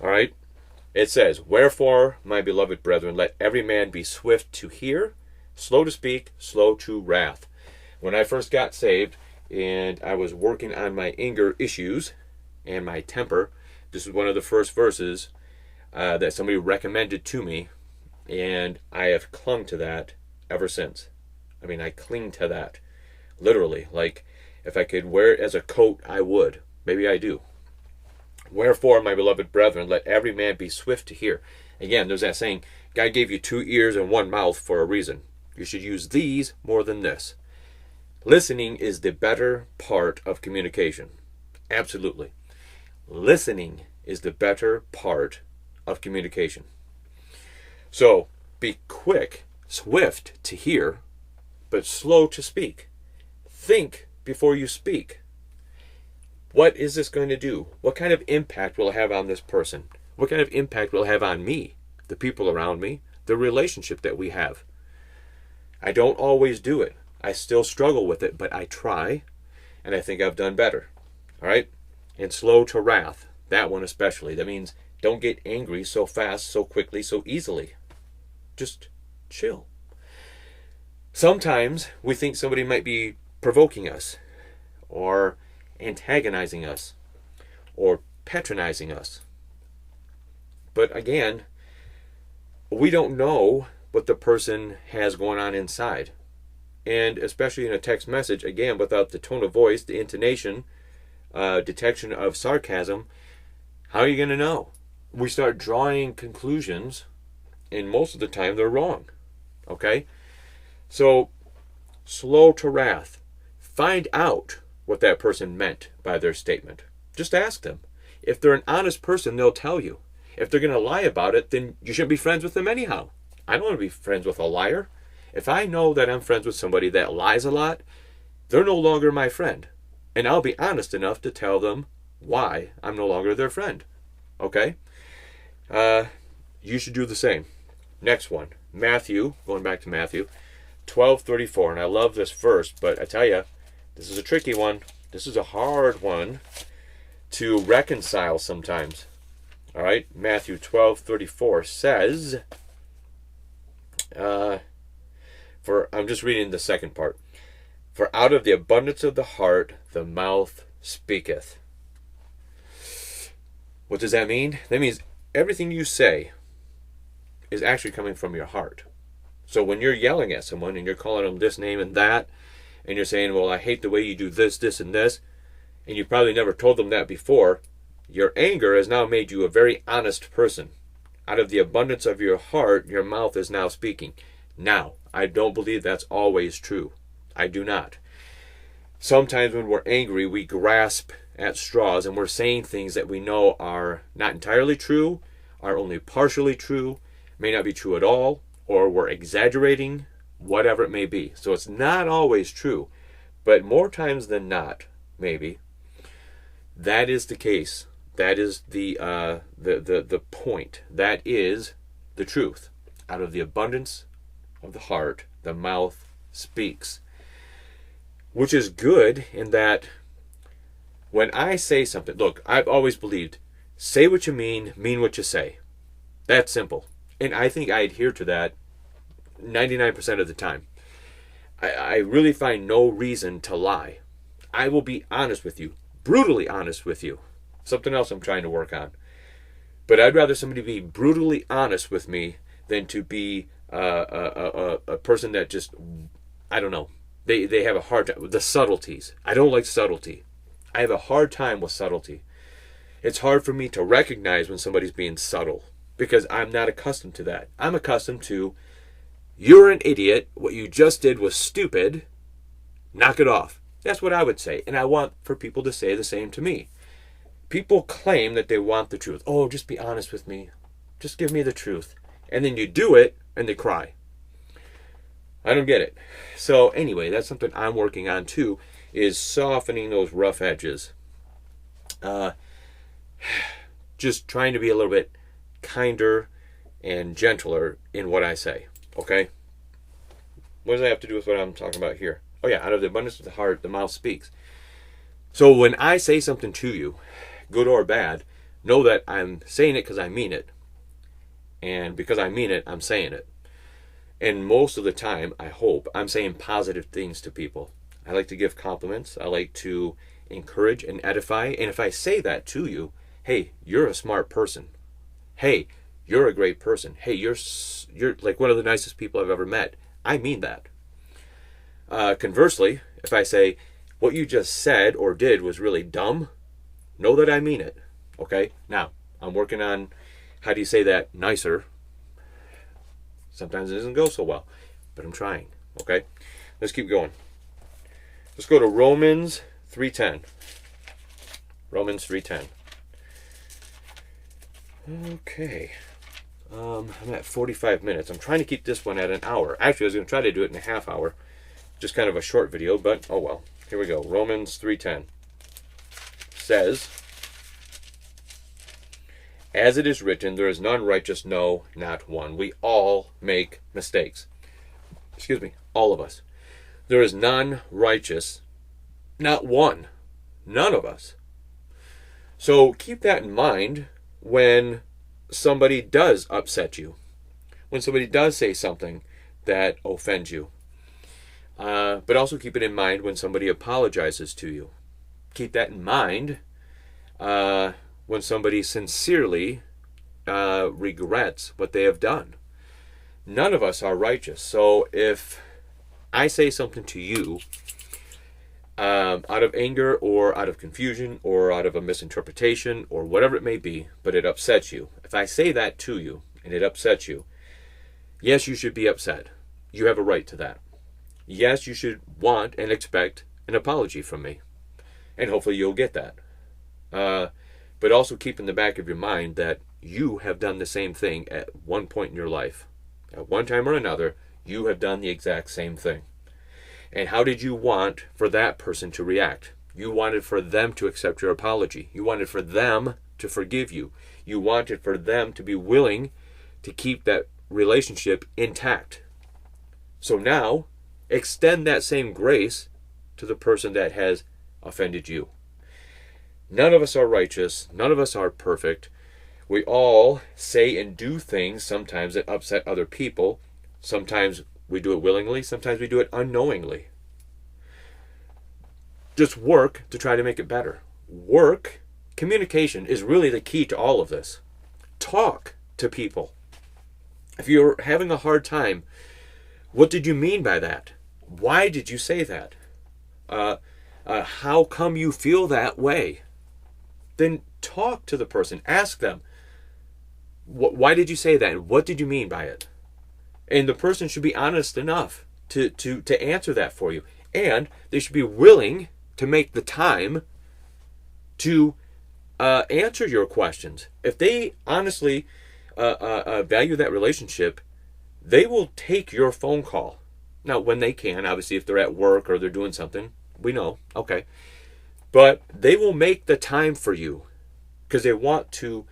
All right? It says, wherefore, my beloved brethren, let every man be swift to hear, slow to speak, slow to wrath. When I first got saved and I was working on my anger issues and my temper, this is one of the first verses that somebody recommended to me And I have clung to that ever since. I mean, I cling to that literally. Like, if I could wear it as a coat, I would. Maybe I do. Wherefore, my beloved brethren, let every man be swift to hear. Again, there's that saying, God gave you 2 ears and 1 mouth for a reason. You should use these more than this. Listening is the better part of communication. Absolutely. Listening is the better part of communication. So, be quick, swift to hear, but slow to speak. Think before you speak. What is this going to do? What kind of impact will it have on this person? What kind of impact will it have on me, the people around me, the relationship that we have? I don't always do it. I still struggle with it, but I try, and I think I've done better. All right? And slow to wrath. That one especially. That means don't get angry so fast, so quickly, so easily. Just chill. Sometimes we think somebody might be provoking us, or antagonizing us, or patronizing us. But again, we don't know what the person has going on inside. And especially in a text message, again, without the tone of voice, the intonation, detection of sarcasm, how are you going to know? We start drawing conclusions, and most of the time they're wrong. Okay? So, slow to wrath. Find out what that person meant by their statement. Just ask them. If they're an honest person, they'll tell you. If they're going to lie about it, then you shouldn't be friends with them anyhow. I don't want to be friends with a liar. If I know that I'm friends with somebody that lies a lot, they're no longer my friend. And I'll be honest enough to tell them why I'm no longer their friend. Okay? You should do the same. Next one. Matthew, going back to Matthew, 12:34. And I love this verse, but I tell you, this is a tricky one. This is a hard one to reconcile sometimes. All right? Matthew 12:34 says, I'm just reading the second part. For out of the abundance of the heart, the mouth speaketh. What does that mean? That means everything you say is actually coming from your heart. So when you're yelling at someone and you're calling them this name and that, and you're saying, well, I hate the way you do this, this, and this, and you probably never told them that before, your anger has now made you a very honest person. Out of the abundance of your heart, your mouth is now speaking. Now, I don't believe that's always true. I do not. Sometimes when we're angry, we grasp at straws and we're saying things that we know are not entirely true, are only partially true, may not be true at all, or we're exaggerating, whatever it may be. So it's not always true, but more times than not, maybe, that is the case. That is the point. That is the truth. Out of the abundance of the heart, the mouth speaks. Which is good in that when I say something, look, I've always believed, say what you mean what you say. That's simple. And I think I adhere to that 99% of the time. I really find no reason to lie. I will be honest with you, brutally honest with you. Something else I'm trying to work on. But I'd rather somebody be brutally honest with me than to be a person that just, I don't know, they have a hard time with the subtleties. I don't like subtlety. I have a hard time with subtlety. It's hard for me to recognize when somebody's being subtle because I'm not accustomed to that. I'm accustomed to, you're an idiot, what you just did was stupid, knock it off. That's what I would say. And I want for people to say the same to me. People claim that they want the truth. Oh, just be honest with me. Just give me the truth. And then you do it and they cry. I don't get it. So anyway, that's something I'm working on too, is softening those rough edges. Just trying to be a little bit kinder and gentler in what I say. Okay? What does that have to do with what I'm talking about here? Oh yeah, out of the abundance of the heart, the mouth speaks. So when I say something to you, good or bad, know that I'm saying it because I mean it. And because I mean it, I'm saying it. And most of the time, I hope, I'm saying positive things to people. I like to give compliments. I like to encourage and edify. And if I say that to you, hey, you're a smart person. Hey, You're a great person. Hey, you're like one of the nicest people I've ever met. I mean that. Conversely, if I say what you just said or did was really dumb, know that I mean it. Okay? Now, I'm working on how do you say that nicer. Sometimes it doesn't go so well, but I'm trying. Okay? Let's keep going. Let's go to Romans 3:10. Romans 3:10. Okay. I'm at 45 minutes. I'm trying to keep this one at an hour. Actually, I was going to try to do it in a half hour. Just kind of a short video, but oh well. Here we go. Romans 3:10 says, as it is written, there is none righteous, no, not one. We all make mistakes. Excuse me, all of us. There is none righteous, not one. None of us. So keep that in mind when somebody does upset you, when somebody does say something that offends you. But also keep it in mind when somebody apologizes to you. Keep that in mind when somebody sincerely regrets what they have done. None of us are righteous. So if I say something to you out of anger or out of confusion or out of a misinterpretation or whatever it may be, but it upsets you. If I say that to you and it upsets you, yes, you should be upset. You have a right to that. Yes, you should want and expect an apology from me. And hopefully you'll get that. But also keep in the back of your mind that you have done the same thing at one point in your life. At one time or another, you have done the exact same thing. And how did you want for that person to react? You wanted for them to accept your apology. You wanted for them to forgive you. You wanted for them to be willing to keep that relationship intact. So now, extend that same grace to the person that has offended you. None of us are righteous. None of us are perfect. We all say and do things sometimes that upset other people. Sometimes we do it willingly. Sometimes we do it unknowingly. Just work to try to make it better. Communication is really the key to all of this. Talk to people. If you're having a hard time, what did you mean by that? Why did you say that? How come you feel that way? Then talk to the person. Ask them, why did you say that? And what did you mean by it? And the person should be honest enough to answer that for you. And they should be willing to make the time to answer your questions. If they honestly value that relationship, they will take your phone call. Now, when they can, obviously, if they're at work or they're doing something, we know, okay. But they will make the time for you because they want to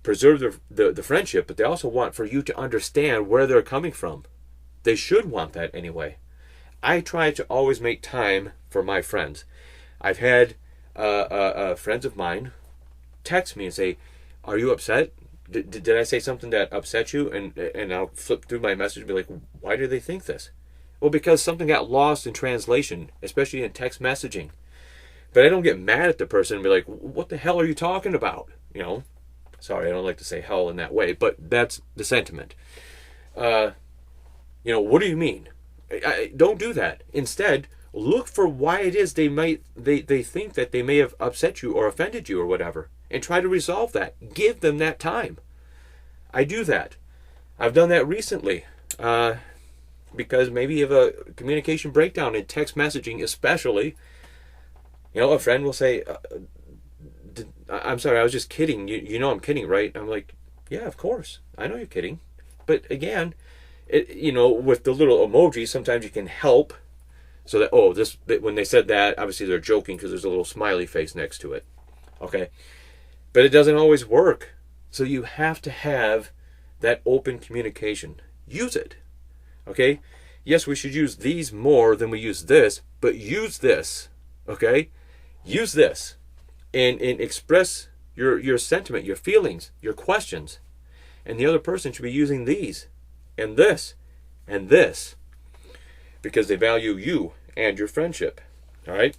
preserve the friendship, but they also want for you to understand where they're coming from. They should want that anyway. I try to always make time for my friends. I've had friends of mine text me and say, are you upset? Did I say something that upset you? And I'll flip through my message and be like, why do they think this? Well, because something got lost in translation, especially in text messaging. But I don't get mad at the person and be like, what the hell are you talking about? You know, sorry, I don't like to say hell in that way, but that's the sentiment. What do you mean? Don't do that. Instead, look for why it is they think that they may have upset you or offended you or whatever, and try to resolve that. Give them that time. I do that. I've done that recently. Because maybe you have a communication breakdown in text messaging, especially. A friend will say, I'm sorry, I was just kidding. You know I'm kidding, right? I'm like, yeah, of course. I know you're kidding. But again, with the little emoji, sometimes you can help. So that, when they said that, obviously they're joking because there's a little smiley face next to it. Okay? But it doesn't always work. So you have to have that open communication. Use it. Okay? Yes, we should use these more than we use this, but use this. Okay? Use this and express your sentiment, your feelings, your questions. And the other person should be using these and this because they value you and your friendship. All right?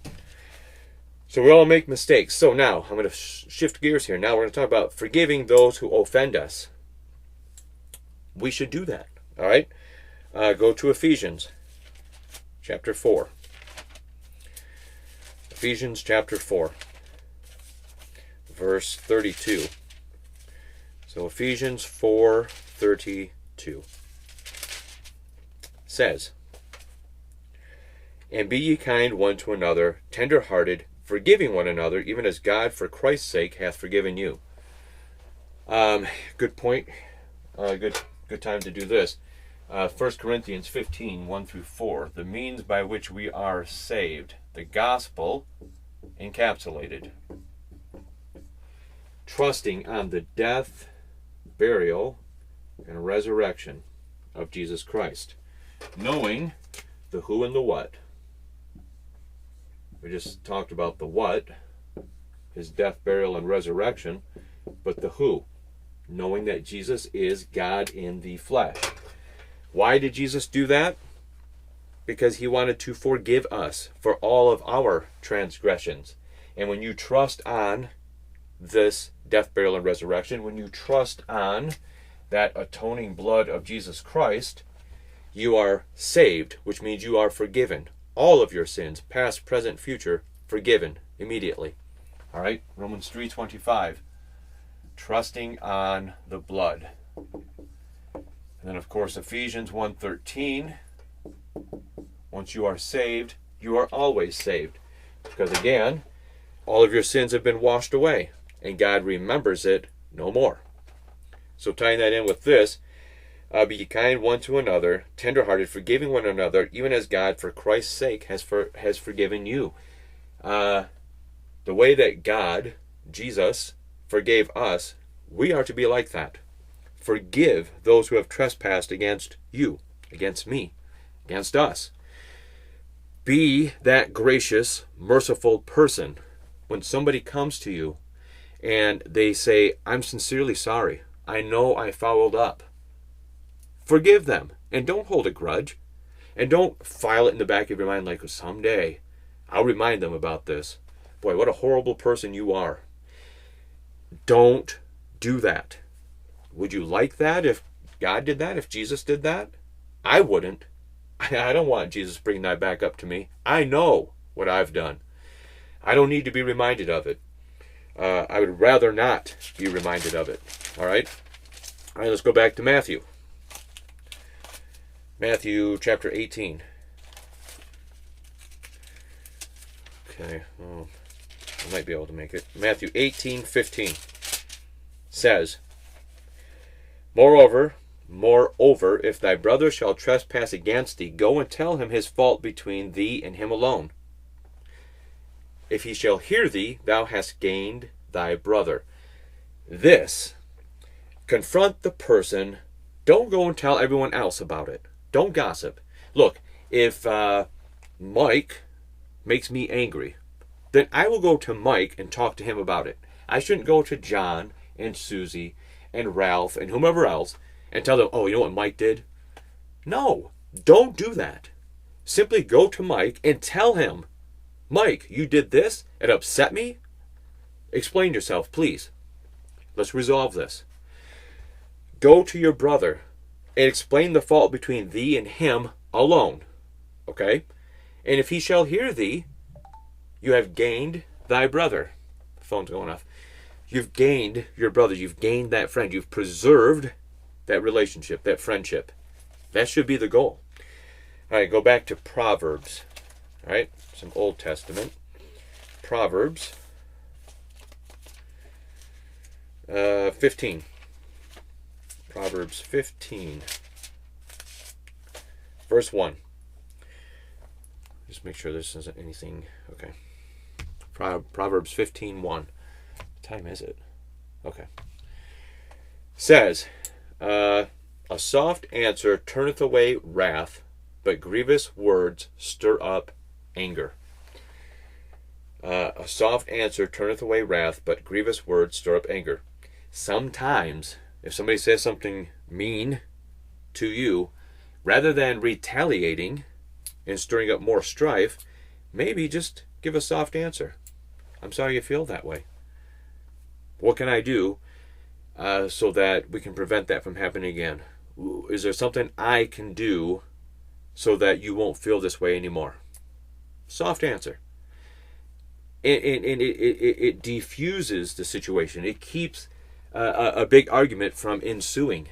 So we all make mistakes. So now I'm going to shift gears here. Now we're going to talk about forgiving those who offend us. we should do that. All right? Go to Ephesians chapter 4. Ephesians chapter 4, verse 32. So Ephesians 4:32 says, "And be ye kind one to another, tender-hearted, forgiving one another, even as God for Christ's sake hath forgiven you." Good point. Good time to do this. 1 Corinthians 15, 1 through 4. The means by which we are saved. The gospel encapsulated. Trusting on the death, burial, and resurrection of Jesus Christ. Knowing the who and the what. We just talked about the what, his death, burial, and resurrection, but the who. Knowing that Jesus is God in the flesh. Why did Jesus do that? Because he wanted to forgive us for all of our transgressions. And when you trust on this death, burial, and resurrection, when you trust on that atoning blood of Jesus Christ, you are saved, which means you are forgiven. All of your sins, past, present, future, forgiven immediately. All right, Romans 3:25. Trusting on the blood. And then, of course, Ephesians 1:13. Once you are saved, you are always saved. Because, again, all of your sins have been washed away, and God remembers it no more. So tying that in with this, be kind one to another, tender-hearted, forgiving one another, even as God, for Christ's sake, has forgiven you. The way that God, Jesus, forgave us, we are to be like that. Forgive those who have trespassed against you, against me, against us. Be that gracious, merciful person. When somebody comes to you and they say, "I'm sincerely sorry. I know I fouled up." Forgive them and don't hold a grudge. And don't file it in the back of your mind like, someday I'll remind them about this. Boy, what a horrible person you are. Don't do that. Would you like that if God did that, if Jesus did that? I wouldn't. I don't want Jesus bringing that back up to me. I know what I've done. I don't need to be reminded of it. I would rather not be reminded of it. All right? All right, let's go back to Matthew. Matthew chapter 18. Okay. Oh, I might be able to make it. Matthew 18:15 says, Moreover, if thy brother shall trespass against thee, go and tell him his fault between thee and him alone. If he shall hear thee, thou hast gained thy brother. This, confront the person. Don't go and tell everyone else about it. Don't gossip. Look, if Mike makes me angry, then I will go to Mike and talk to him about it. I shouldn't go to John and Susie and Ralph and whomever else and tell them, "Oh, you know what Mike did?" No, don't do that. Simply go to Mike and tell him, "Mike, you did this. It upset me. Explain yourself, please. Let's resolve this." Go to your brother and explain the fault between thee and him alone. Okay? And if he shall hear thee, you have gained thy brother. The phone's going off. You've gained your brother. You've gained that friend. You've preserved that relationship, that friendship. That should be the goal. All right, go back to Proverbs. All right, some Old Testament. Proverbs 15. Proverbs 15. Verse 1. Just make sure this isn't anything. Okay. Proverbs 15:1. What time is it? Okay. Says, a soft answer turneth away wrath, but grievous words stir up anger. A soft answer turneth away wrath, but grievous words stir up anger. Sometimes, if somebody says something mean to you, rather than retaliating and stirring up more strife, maybe just give a soft answer. I'm sorry you feel that way. What can I do so that we can prevent that from happening again? Is there something I can do so that you won't feel this way anymore? Soft answer. And it defuses the situation. It keeps a big argument from ensuing.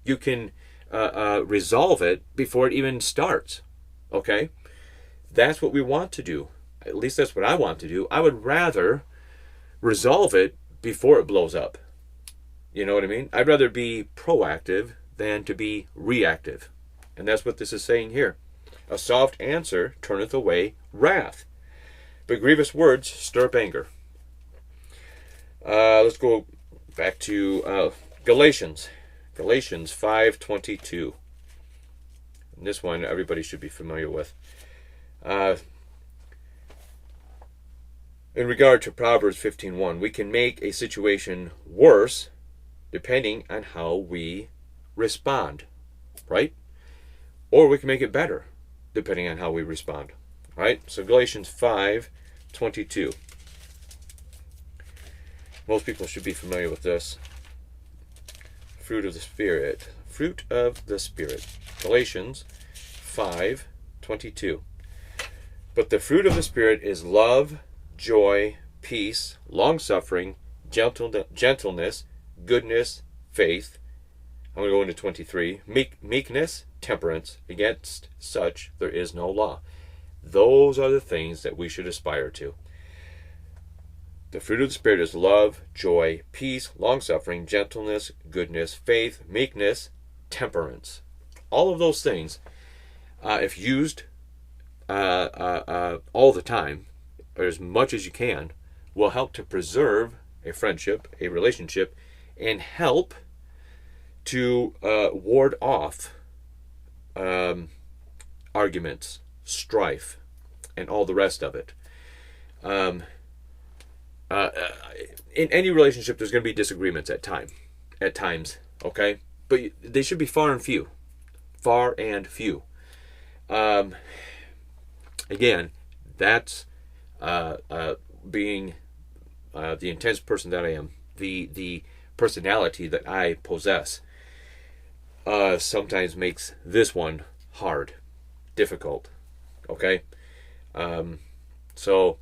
You can resolve it before it even starts. Okay? That's what we want to do. At least that's what I want to do. I would rather resolve it before it blows up. You know what I mean? I'd rather be proactive than to be reactive. And that's what this is saying here. A soft answer turneth away wrath, but grievous words stir up anger. Let's go back to Galatians. Galatians 5:22. And this one everybody should be familiar with. In regard to Proverbs 15:1, we can make a situation worse depending on how we respond, right? Or we can make it better depending on how we respond, right? So Galatians 5:22. Most people should be familiar with this. Fruit of the Spirit. Fruit of the Spirit. Galatians 5:22. But the fruit of the Spirit is love, joy, peace, long-suffering, gentleness, goodness, faith. I'm going to go into 23. Meekness, temperance. Against such there is no law. Those are the things that we should aspire to. The fruit of the Spirit is love, joy, peace, long-suffering, gentleness, goodness, faith, meekness, temperance. All of those things, if used all the time, or as much as you can, will help to preserve a friendship, a relationship, and help to ward off arguments, strife, and all the rest of it. In any relationship, there's going to be disagreements at times, okay? But they should be far and few. Far and few. Again, that's being the intense person that I am, the personality that I possess, sometimes makes this one hard, difficult. Okay, so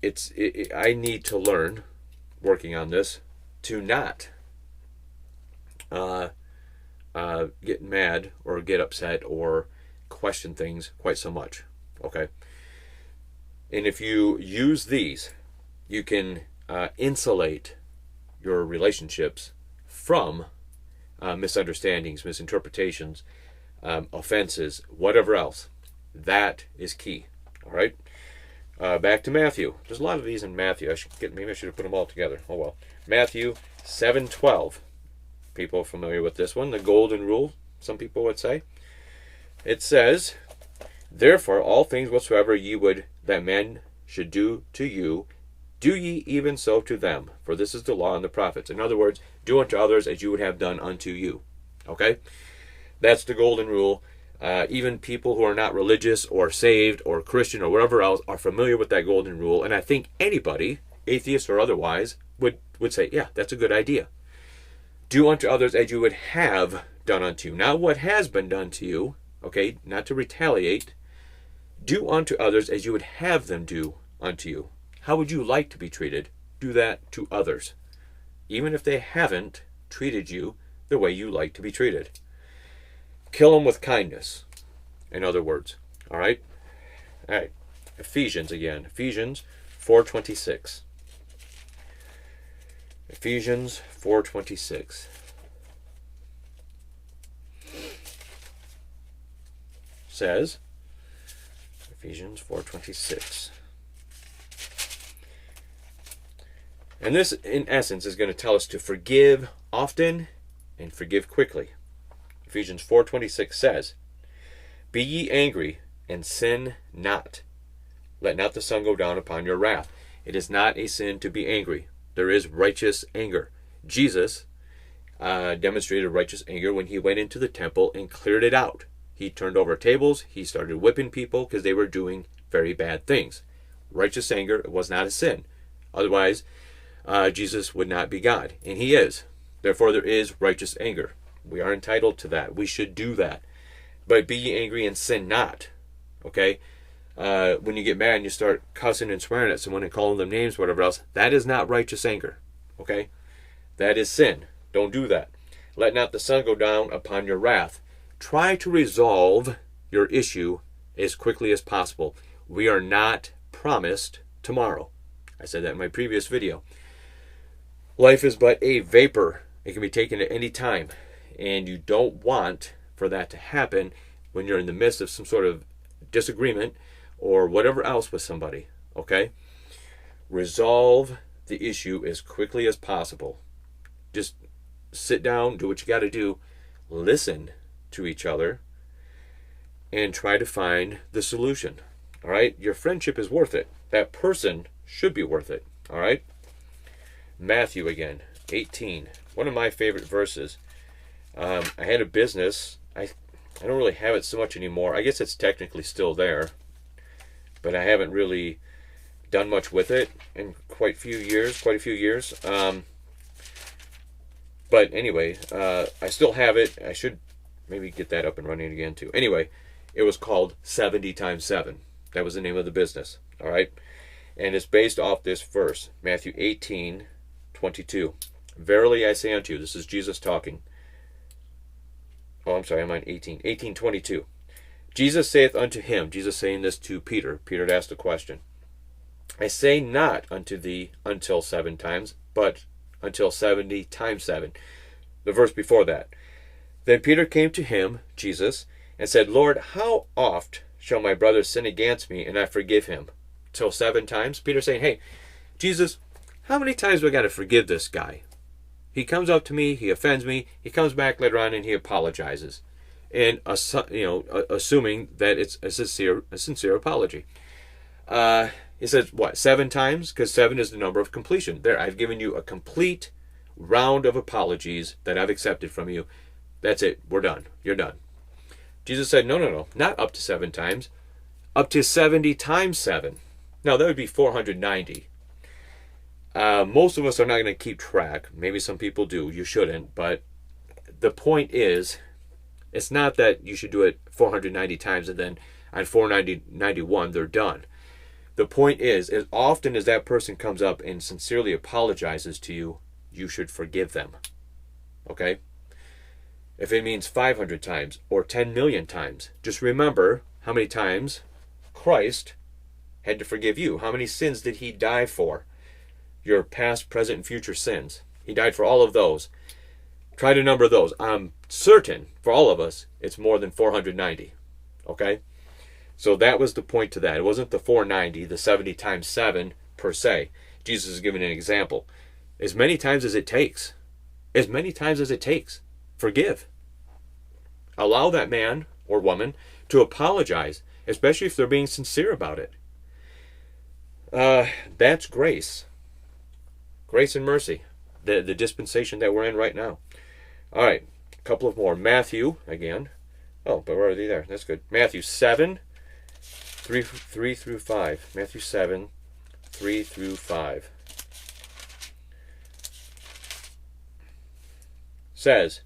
I need to learn, working on this, to not get mad or get upset or question things quite so much. Okay. And if you use these, you can insulate your relationships from misunderstandings, misinterpretations, offenses, whatever else. That is key. All right. Back to Matthew. There's a lot of these in Matthew. Maybe I should have put them all together. Oh well. Matthew 7:12. People are familiar with this one. The golden rule, some people would say. It says, "Therefore all things whatsoever ye would that men should do to you, do ye even so to them. For this is the law and the prophets." In other words, do unto others as you would have done unto you. Okay? That's the golden rule. Even people who are not religious or saved or Christian or whatever else are familiar with that golden rule. And I think anybody, atheist or otherwise, would say, yeah, that's a good idea. Do unto others as you would have done unto you. Not what has been done to you, okay? Not to retaliate. Do unto others as you would have them do unto you. How would you like to be treated? Do that to others, even if they haven't treated you the way you like to be treated. Kill them with kindness, in other words. All right? All right. Ephesians again. Ephesians 4:26. Ephesians 4:26. Says, Ephesians 4:26. And this, in essence, is going to tell us to forgive often and forgive quickly. Ephesians 4:26 says, "Be ye angry, and sin not. Let not the sun go down upon your wrath." It is not a sin to be angry. There is righteous anger. Jesus demonstrated righteous anger when he went into the temple and cleared it out. He turned over tables. He started whipping people because they were doing very bad things. Righteous anger was not a sin. Otherwise, Jesus would not be God. And he is. Therefore, there is righteous anger. We are entitled to that. We should do that. But be ye angry and sin not. Okay? When you get mad and you start cussing and swearing at someone and calling them names, whatever else, that is not righteous anger. Okay? That is sin. Don't do that. Let not the sun go down upon your wrath. Try to resolve your issue as quickly as possible. We are not promised tomorrow. I said that in my previous video. Life is but a vapor. It can be taken at any time. And you don't want for that to happen when you're in the midst of some sort of disagreement or whatever else with somebody. Okay? Resolve the issue as quickly as possible. Just sit down, do what you got to do, listen to each other, and try to find the solution. All right? Your friendship is worth it. That person should be worth it. All right? Matthew again, 18. One of my favorite verses. I had a business. I don't really have it so much anymore. I guess it's technically still there, but I haven't really done much with it in quite a few years. But anyway, I still have it. I should maybe get that up and running again too. Anyway, it was called 70 times 7. That was the name of the business. All right? And it's based off this verse, Matthew 18:22. Verily I say unto you, this is Jesus talking. Oh, I'm sorry, I'm on 18:22. Jesus saith unto him, Jesus saying this to Peter. Peter had asked a question. I say not unto thee until 7 times, but until 70 times 7. The verse before that. Then Peter came to him, Jesus, and said, Lord, how oft shall my brother sin against me, and I forgive him? Till 7 times? Peter saying, hey, Jesus, how many times do I got to forgive this guy? He comes up to me, he offends me, he comes back later on and he apologizes. And assuming that it's a sincere apology. He says, what, 7 times? Because 7 is the number of completion. There, I've given you a complete round of apologies that I've accepted from you. That's it. We're done. You're done. Jesus said, no. Not up to 7 times. Up to 70 times 7. Now, that would be 490. Most of us are not going to keep track. Maybe some people do. You shouldn't. But the point is, it's not that you should do it 490 times and then on 491 they're done. The point is, as often as that person comes up and sincerely apologizes to you, you should forgive them. Okay? If it means 500 times or 10 million times, just remember how many times Christ had to forgive you. How many sins did he die for? Your past, present, and future sins. He died for all of those. Try to number those. I'm certain, for all of us, it's more than 490. Okay? So that was the point to that. It wasn't the 490, the 70 times 7 per se. Jesus is giving an example. As many times as it takes. As many times as it takes. Forgive. Allow that man or woman to apologize, especially if they're being sincere about it. That's grace. Grace and mercy. The dispensation that we're in right now. All right. A couple of more. Matthew, again. Oh, but we're already there. That's good. Matthew 7, 3 through 5. Matthew 7, 3 through 5. Says,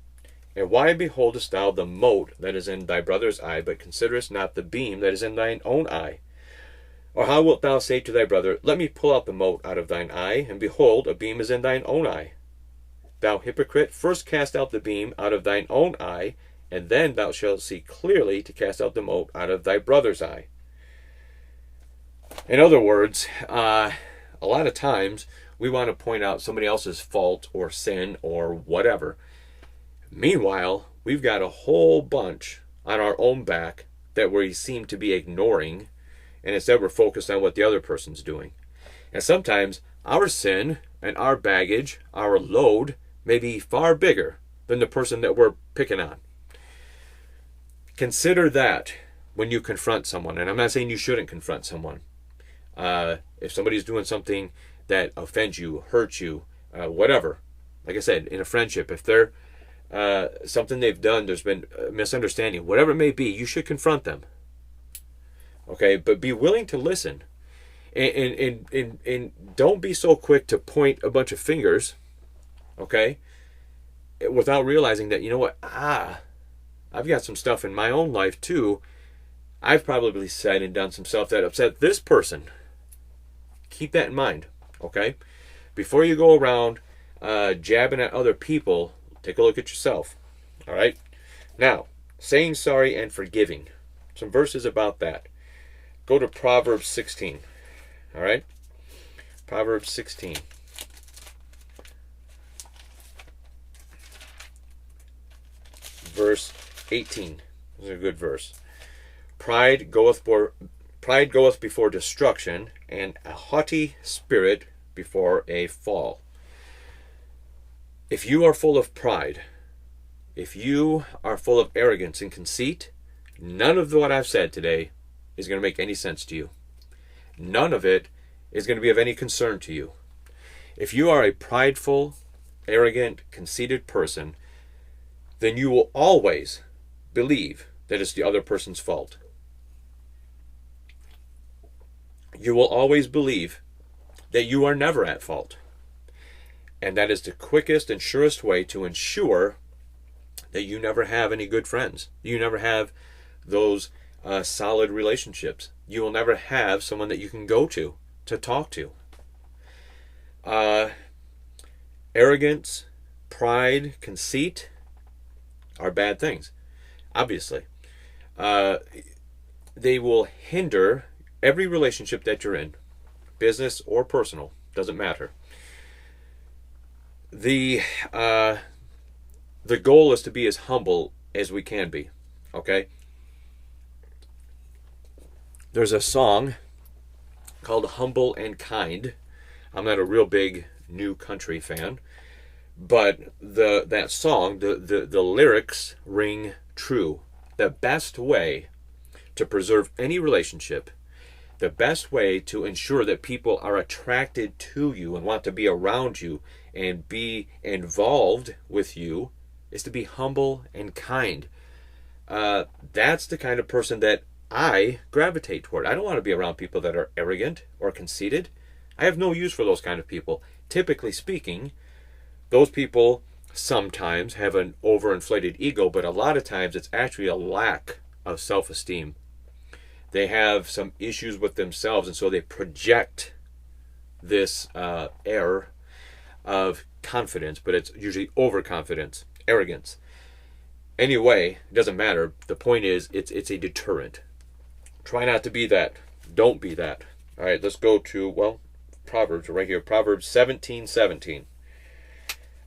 And why beholdest thou the mote that is in thy brother's eye, but considerest not the beam that is in thine own eye? Or how wilt thou say to thy brother, Let me pull out the mote out of thine eye, and behold, a beam is in thine own eye? Thou hypocrite, first cast out the beam out of thine own eye, and then thou shalt see clearly to cast out the mote out of thy brother's eye. In other words, a lot of times we want to point out somebody else's fault or sin or whatever. Meanwhile, we've got a whole bunch on our own back that we seem to be ignoring, and instead we're focused on what the other person's doing. And sometimes our sin and our baggage, our load, may be far bigger than the person that we're picking on. Consider that when you confront someone. And I'm not saying you shouldn't confront someone. If somebody's doing something that offends you, hurts you, whatever. Like I said, in a friendship, if they're something they've done, there's been a misunderstanding, whatever it may be, you should confront them. Okay, but be willing to listen. And don't be so quick to point a bunch of fingers. Okay? without realizing that, you know what, I've got some stuff in my own life too. I've probably said and done some stuff that upset this person. Keep that in mind, okay? Before you go around jabbing at other people, take a look at yourself, all right? Now, saying sorry and forgiving. Some verses about that. Go to Proverbs 16, all right? Proverbs 16. Verse 18. This is a good verse. Pride goeth before destruction, and a haughty spirit before a fall. If you are full of pride, if you are full of arrogance and conceit, none of what I've said today is going to make any sense to you. None of it is going to be of any concern to you. If you are a prideful, arrogant, conceited person, then you will always believe that it's the other person's fault. You will always believe that you are never at fault. And that is the quickest and surest way to ensure that you never have any good friends. You never have those solid relationships. You will never have someone that you can go to talk to. Arrogance, pride, conceit are bad things, obviously. They will hinder every relationship that you're in, business or personal, doesn't matter. The goal is to be as humble as we can be, okay? There's a song called Humble and Kind. I'm not a real big New Country fan, but that song, the lyrics ring true. The best way to preserve any relationship, the best way to ensure that people are attracted to you and want to be around you and be involved with you is to be humble and kind. That's the kind of person that I gravitate toward. I don't want to be around people that are arrogant or conceited. I have no use for those kind of people. Typically speaking, those people sometimes have an overinflated ego, but a lot of times it's actually a lack of self-esteem. They have some issues with themselves, and so they project this air of confidence, but it's usually overconfidence, arrogance. Anyway, it doesn't matter. The point is, it's a deterrent. Try not to be that. Don't be that. All right, let's go to, Proverbs right here. Proverbs 17:17.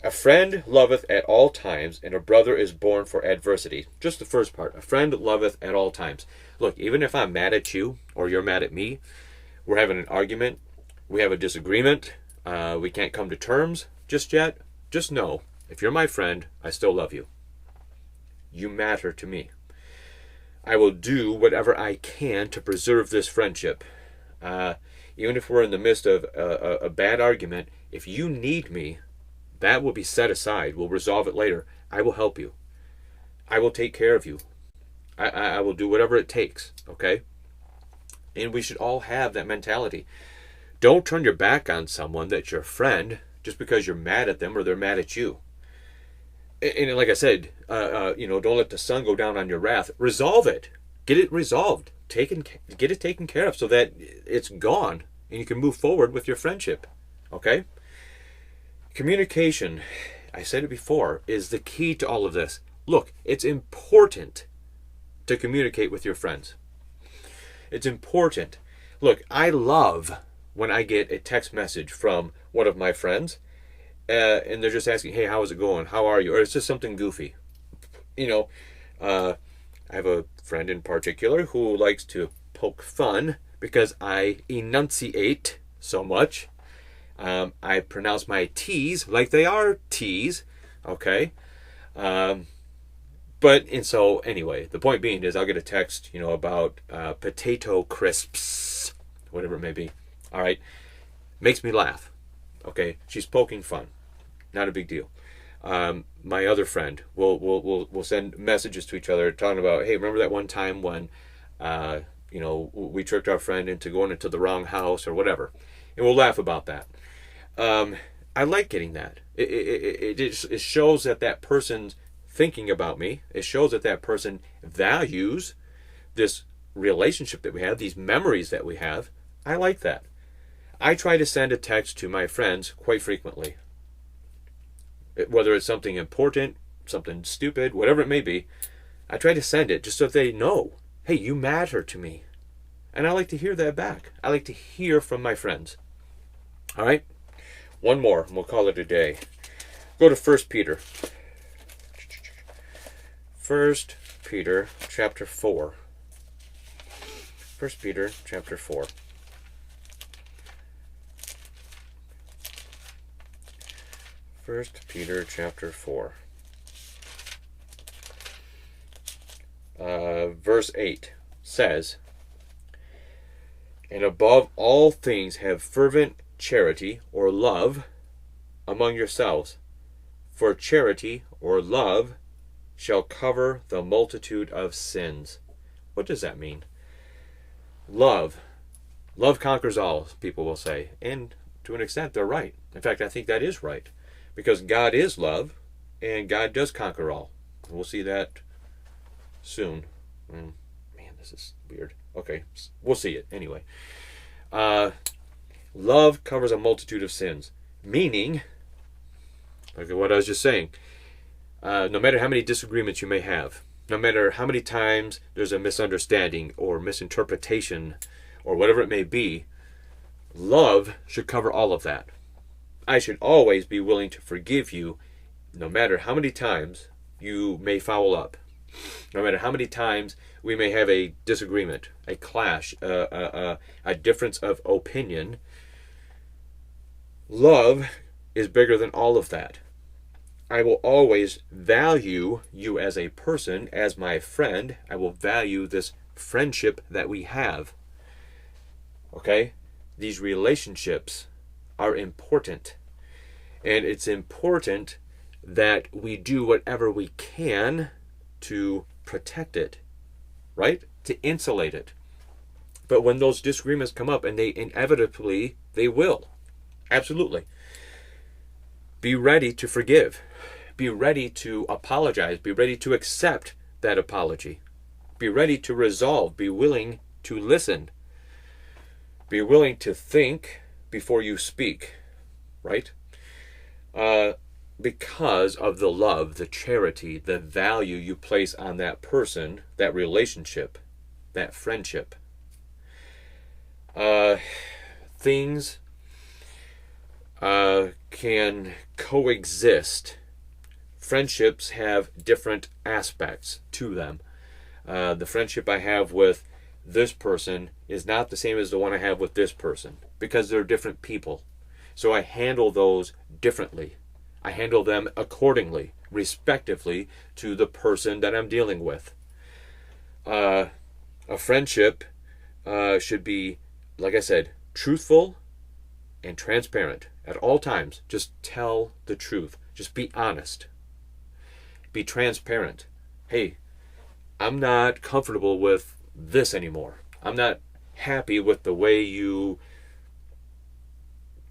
A friend loveth at all times, and a brother is born for adversity. Just the first part. A friend loveth at all times. Look, even if I'm mad at you, or you're mad at me, we're having an argument, we have a disagreement, we can't come to terms just yet, just know, if you're my friend, I still love you. You matter to me. I will do whatever I can to preserve this friendship. Even if we're in the midst of a bad argument, if you need me, that will be set aside. We'll resolve it later. I will help you. I will take care of you. I will do whatever it takes, okay? And we should all have that mentality. Don't turn your back on someone that's your friend just because you're mad at them or they're mad at you. And like I said, don't let the sun go down on your wrath. Resolve it. Get it resolved. Get it taken care of so that it's gone and you can move forward with your friendship, okay? Communication, I said it before, is the key to all of this. Look, it's important to communicate with your friends. It's important. Look, I love when I get a text message from one of my friends and they're just asking, hey, how's it going? How are you? Or it's just something goofy. I have a friend in particular who likes to poke fun because I enunciate so much. I pronounce my T's like they are T's, okay? So anyway, the point being is I'll get a text, about potato crisps, whatever it may be. All right, makes me laugh. Okay, she's poking fun, not a big deal. My other friend will send messages to each other talking about, hey, remember that one time when, we tricked our friend into going into the wrong house or whatever, and we'll laugh about that. I like getting that. It shows that that person's thinking about me. It shows that that person values this relationship that we have, these memories that we have. I like that. I try to send a text to my friends quite frequently. Whether it's something important, something stupid, whatever it may be, I try to send it just so they know, hey, you matter to me. And I like to hear that back. I like to hear from my friends. All right? One more, and we'll call it a day. Go to 1 Peter. 1 Peter chapter 4. 1 Peter chapter 4. First Peter chapter 4. Verse 8 says, "And above all things have fervent charity or love among yourselves, for charity or love shall cover the multitude of sins." What does that mean? Love. Love conquers all, people will say. And to an extent, they're right. In fact, I think that is right. Because God is love, and God does conquer all. We'll see that soon. Man, this is weird. Okay, we'll see it anyway. Love covers a multitude of sins. Meaning, like what I was just saying, no matter how many disagreements you may have, no matter how many times there's a misunderstanding or misinterpretation or whatever it may be, love should cover all of that. I should always be willing to forgive you no matter how many times you may foul up. No matter how many times we may have a disagreement, a clash, a difference of opinion. Love is bigger than all of that. I will always value you as a person, as my friend. I will value this friendship that we have. Okay? These relationships are important. And it's important that we do whatever we can to protect it, right? To insulate it. But when those disagreements come up, and they inevitably, they will. Absolutely. Be ready to forgive. Be ready to apologize. Be ready to accept that apology. Be ready to resolve. Be willing to listen. Be willing to think before you speak, right? Because of the love, the charity, the value you place on that person, that relationship, that friendship. Things can coexist. Friendships have different aspects to them. The friendship I have with this person is not the same as the one I have with this person, because they're different people. So I handle those differently. I handle them accordingly, respectively to the person that I'm dealing with. A friendship should be, like I said, truthful and transparent at all times. Just tell the truth. Just be honest. Be transparent. Hey, I'm not comfortable with this anymore. I'm not happy with the way you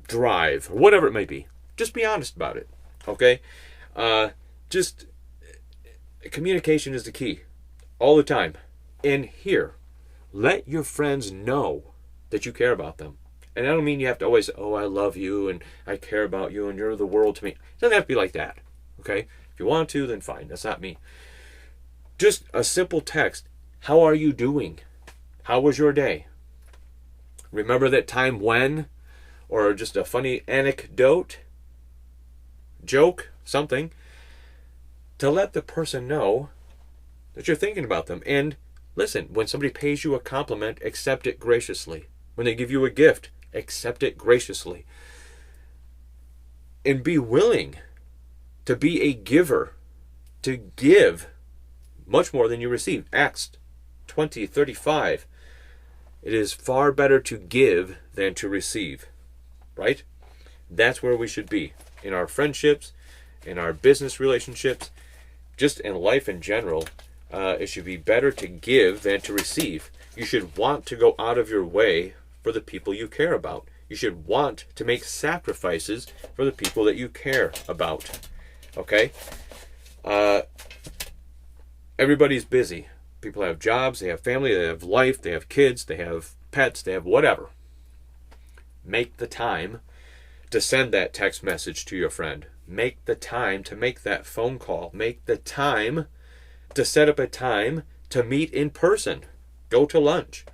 drive, or whatever it may be. Just be honest about it. Okay? Just communication is the key. All the time. And here, let your friends know that you care about them. And I don't mean you have to always say, oh, I love you and I care about you and you're the world to me. It doesn't have to be like that. Okay? If you want to, then fine. That's not me. Just a simple text. How are you doing? How was your day? Remember that time when? Or just a funny anecdote, joke, something, to let the person know that you're thinking about them. And listen, when somebody pays you a compliment, accept it graciously. When they give you a gift, accept it graciously. And be willing to be a giver, to give much more than you receive. Acts 20:35. It is far better to give than to receive. Right? That's where we should be. In our friendships, in our business relationships, just in life in general. It should be better to give than to receive. You should want to go out of your way for the people you care about. You should want to make sacrifices for the people that you care about. Okay? Everybody's busy. People have jobs, they have family, they have life, they have kids, they have pets, they have whatever. Make the time to send that text message to your friend. Make the time to make that phone call. Make the time to set up a time to meet in person. Go to lunch.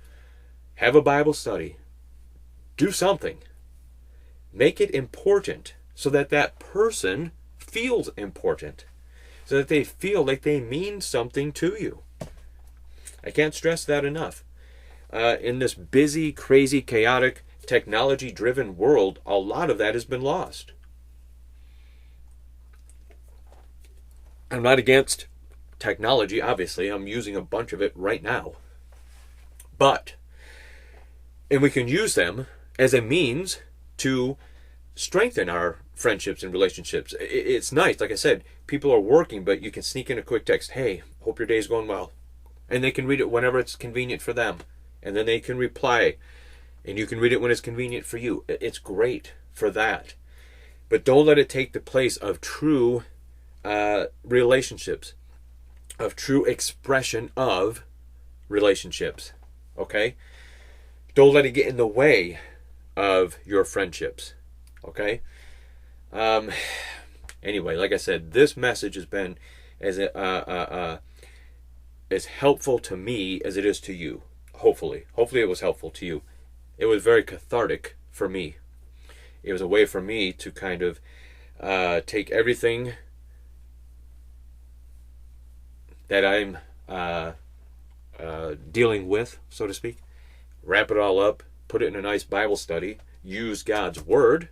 Have a Bible study. Do something. Make it important so that that person feels important. So that they feel like they mean something to you. I can't stress that enough. In this busy, crazy, chaotic, technology-driven world, a lot of that has been lost. I'm not against technology, obviously. I'm using a bunch of it right now. And we can use them as a means to strengthen our friendships and relationships. It's nice. Like I said, people are working, but you can sneak in a quick text. Hey, hope your day's going well. And they can read it whenever it's convenient for them. And then they can reply. And you can read it when it's convenient for you. It's great for that. But don't let it take the place of true relationships, of true expression of relationships. Okay? Don't let it get in the way of your friendships. Okay? Anyway, like I said, this message has been as helpful to me as it is to you. Hopefully it was helpful to you. It was very cathartic for me. It was a way for me to kind of take everything that I'm dealing with, so to speak, wrap it all up, put it in a nice Bible study, use God's Word,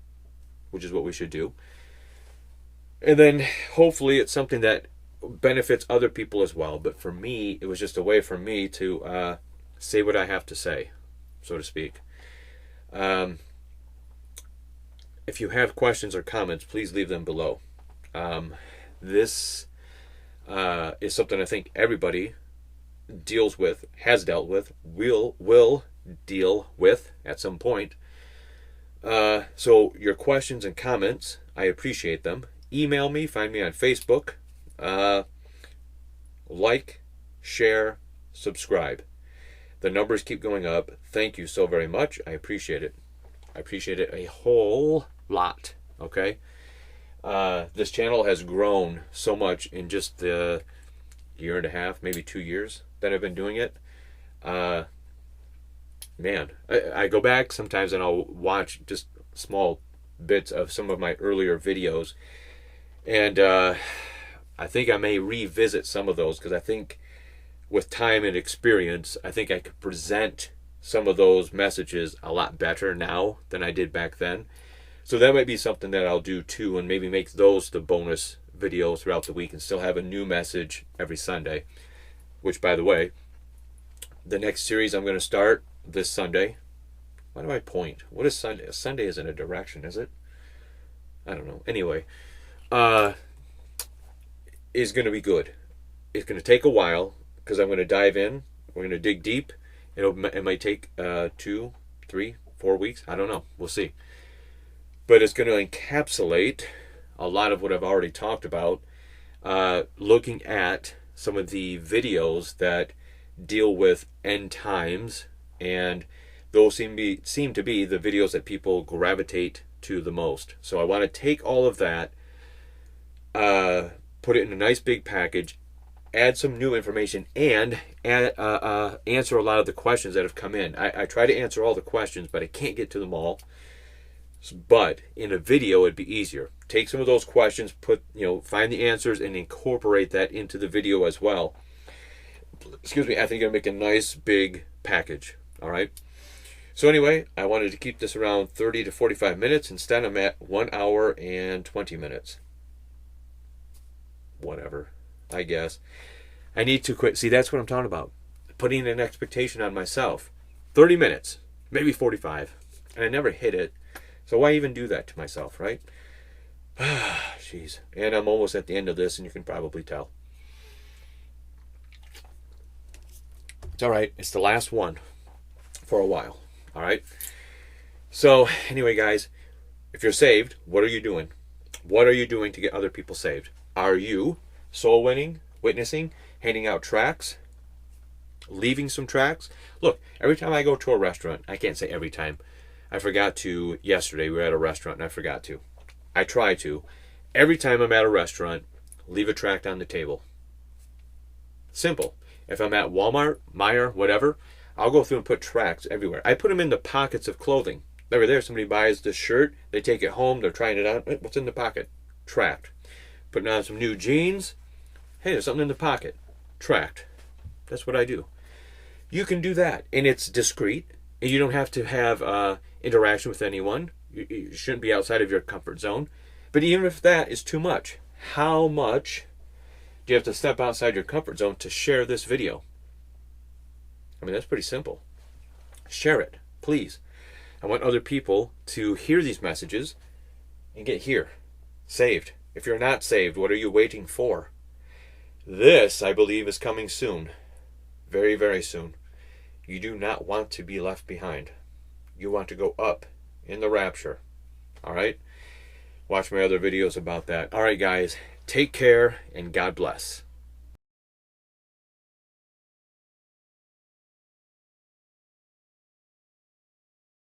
which is what we should do, and then hopefully it's something that benefits other people as well. But for me, it was just a way for me to say what I have to say, so to speak. If you have questions or comments, please leave them below. This is something I think everybody deals with, has dealt with, will deal with at some point. So your questions and comments, I appreciate them. Email me, find me on Facebook. Like, share, subscribe. The numbers keep going up. Thank you so very much. I appreciate it. I appreciate it a whole lot. Okay? This channel has grown so much in just the year and a half, maybe 2 years that I've been doing it. Man, I go back sometimes and I'll watch just small bits of some of my earlier videos. And I think I may revisit some of those, because I think with time and experience, I think I could present some of those messages a lot better now than I did back then. So that might be something that I'll do too, and maybe make those the bonus videos throughout the week and still have a new message every Sunday. Which, by the way, the next series I'm going to start this Sunday. Why do I point? What is Sunday? Sunday isn't a direction, is it? I don't know. Anyway, is going to be good. It's going to take a while, because I'm going to dive in. We're going to dig deep. It might take 2, 3, 4 weeks. I don't know. We'll see. But it's going to encapsulate a lot of what I've already talked about, looking at some of the videos that deal with end times, and those seem to be the videos that people gravitate to the most. So I want to take all of that, put it in a nice big package, add some new information, and answer a lot of the questions that have come in. I try to answer all the questions, but I can't get to them all. But in a video, it'd be easier. Take some of those questions, find the answers, and incorporate that into the video as well. Excuse me. I think it'll make a nice big package. All right. So anyway, I wanted to keep this around 30 to 45 minutes. Instead, I'm at 1 hour and 20 minutes. Whatever, I guess. I need to quit. See, that's what I'm talking about. Putting an expectation on myself. 30 minutes, maybe 45. And I never hit it. So why even do that to myself, right? Jeez. And I'm almost at the end of this, and you can probably tell. It's all right. It's the last one for a while. All right. So anyway, guys, if you're saved, what are you doing? What are you doing to get other people saved? Are you soul winning, witnessing, handing out tracts, leaving some tracts? Look, every time I go to a restaurant, I can't say every time. I forgot to yesterday. We were at a restaurant and I forgot to. I try to. Every time I'm at a restaurant, leave a tract on the table. Simple. If I'm at Walmart, Meijer, whatever, I'll go through and put tracts everywhere. I put them in the pockets of clothing. Over there, somebody buys this shirt, they take it home, they're trying it on. What's in the pocket? Tract. Putting on some new jeans. Hey, there's something in the pocket. Tract. That's what I do. You can do that, and it's discreet, and you don't have to have interaction with anyone. You shouldn't be outside of your comfort zone. But even if that is too much, how much do you have to step outside your comfort zone to share this video? I mean, that's pretty simple. Share it, please. I want other people to hear these messages and get here, saved. If you're not saved, what are you waiting for? This, I believe, is coming soon. Very, very soon. You do not want to be left behind. You want to go up in the rapture. All right? Watch my other videos about that. All right, guys. Take care and God bless.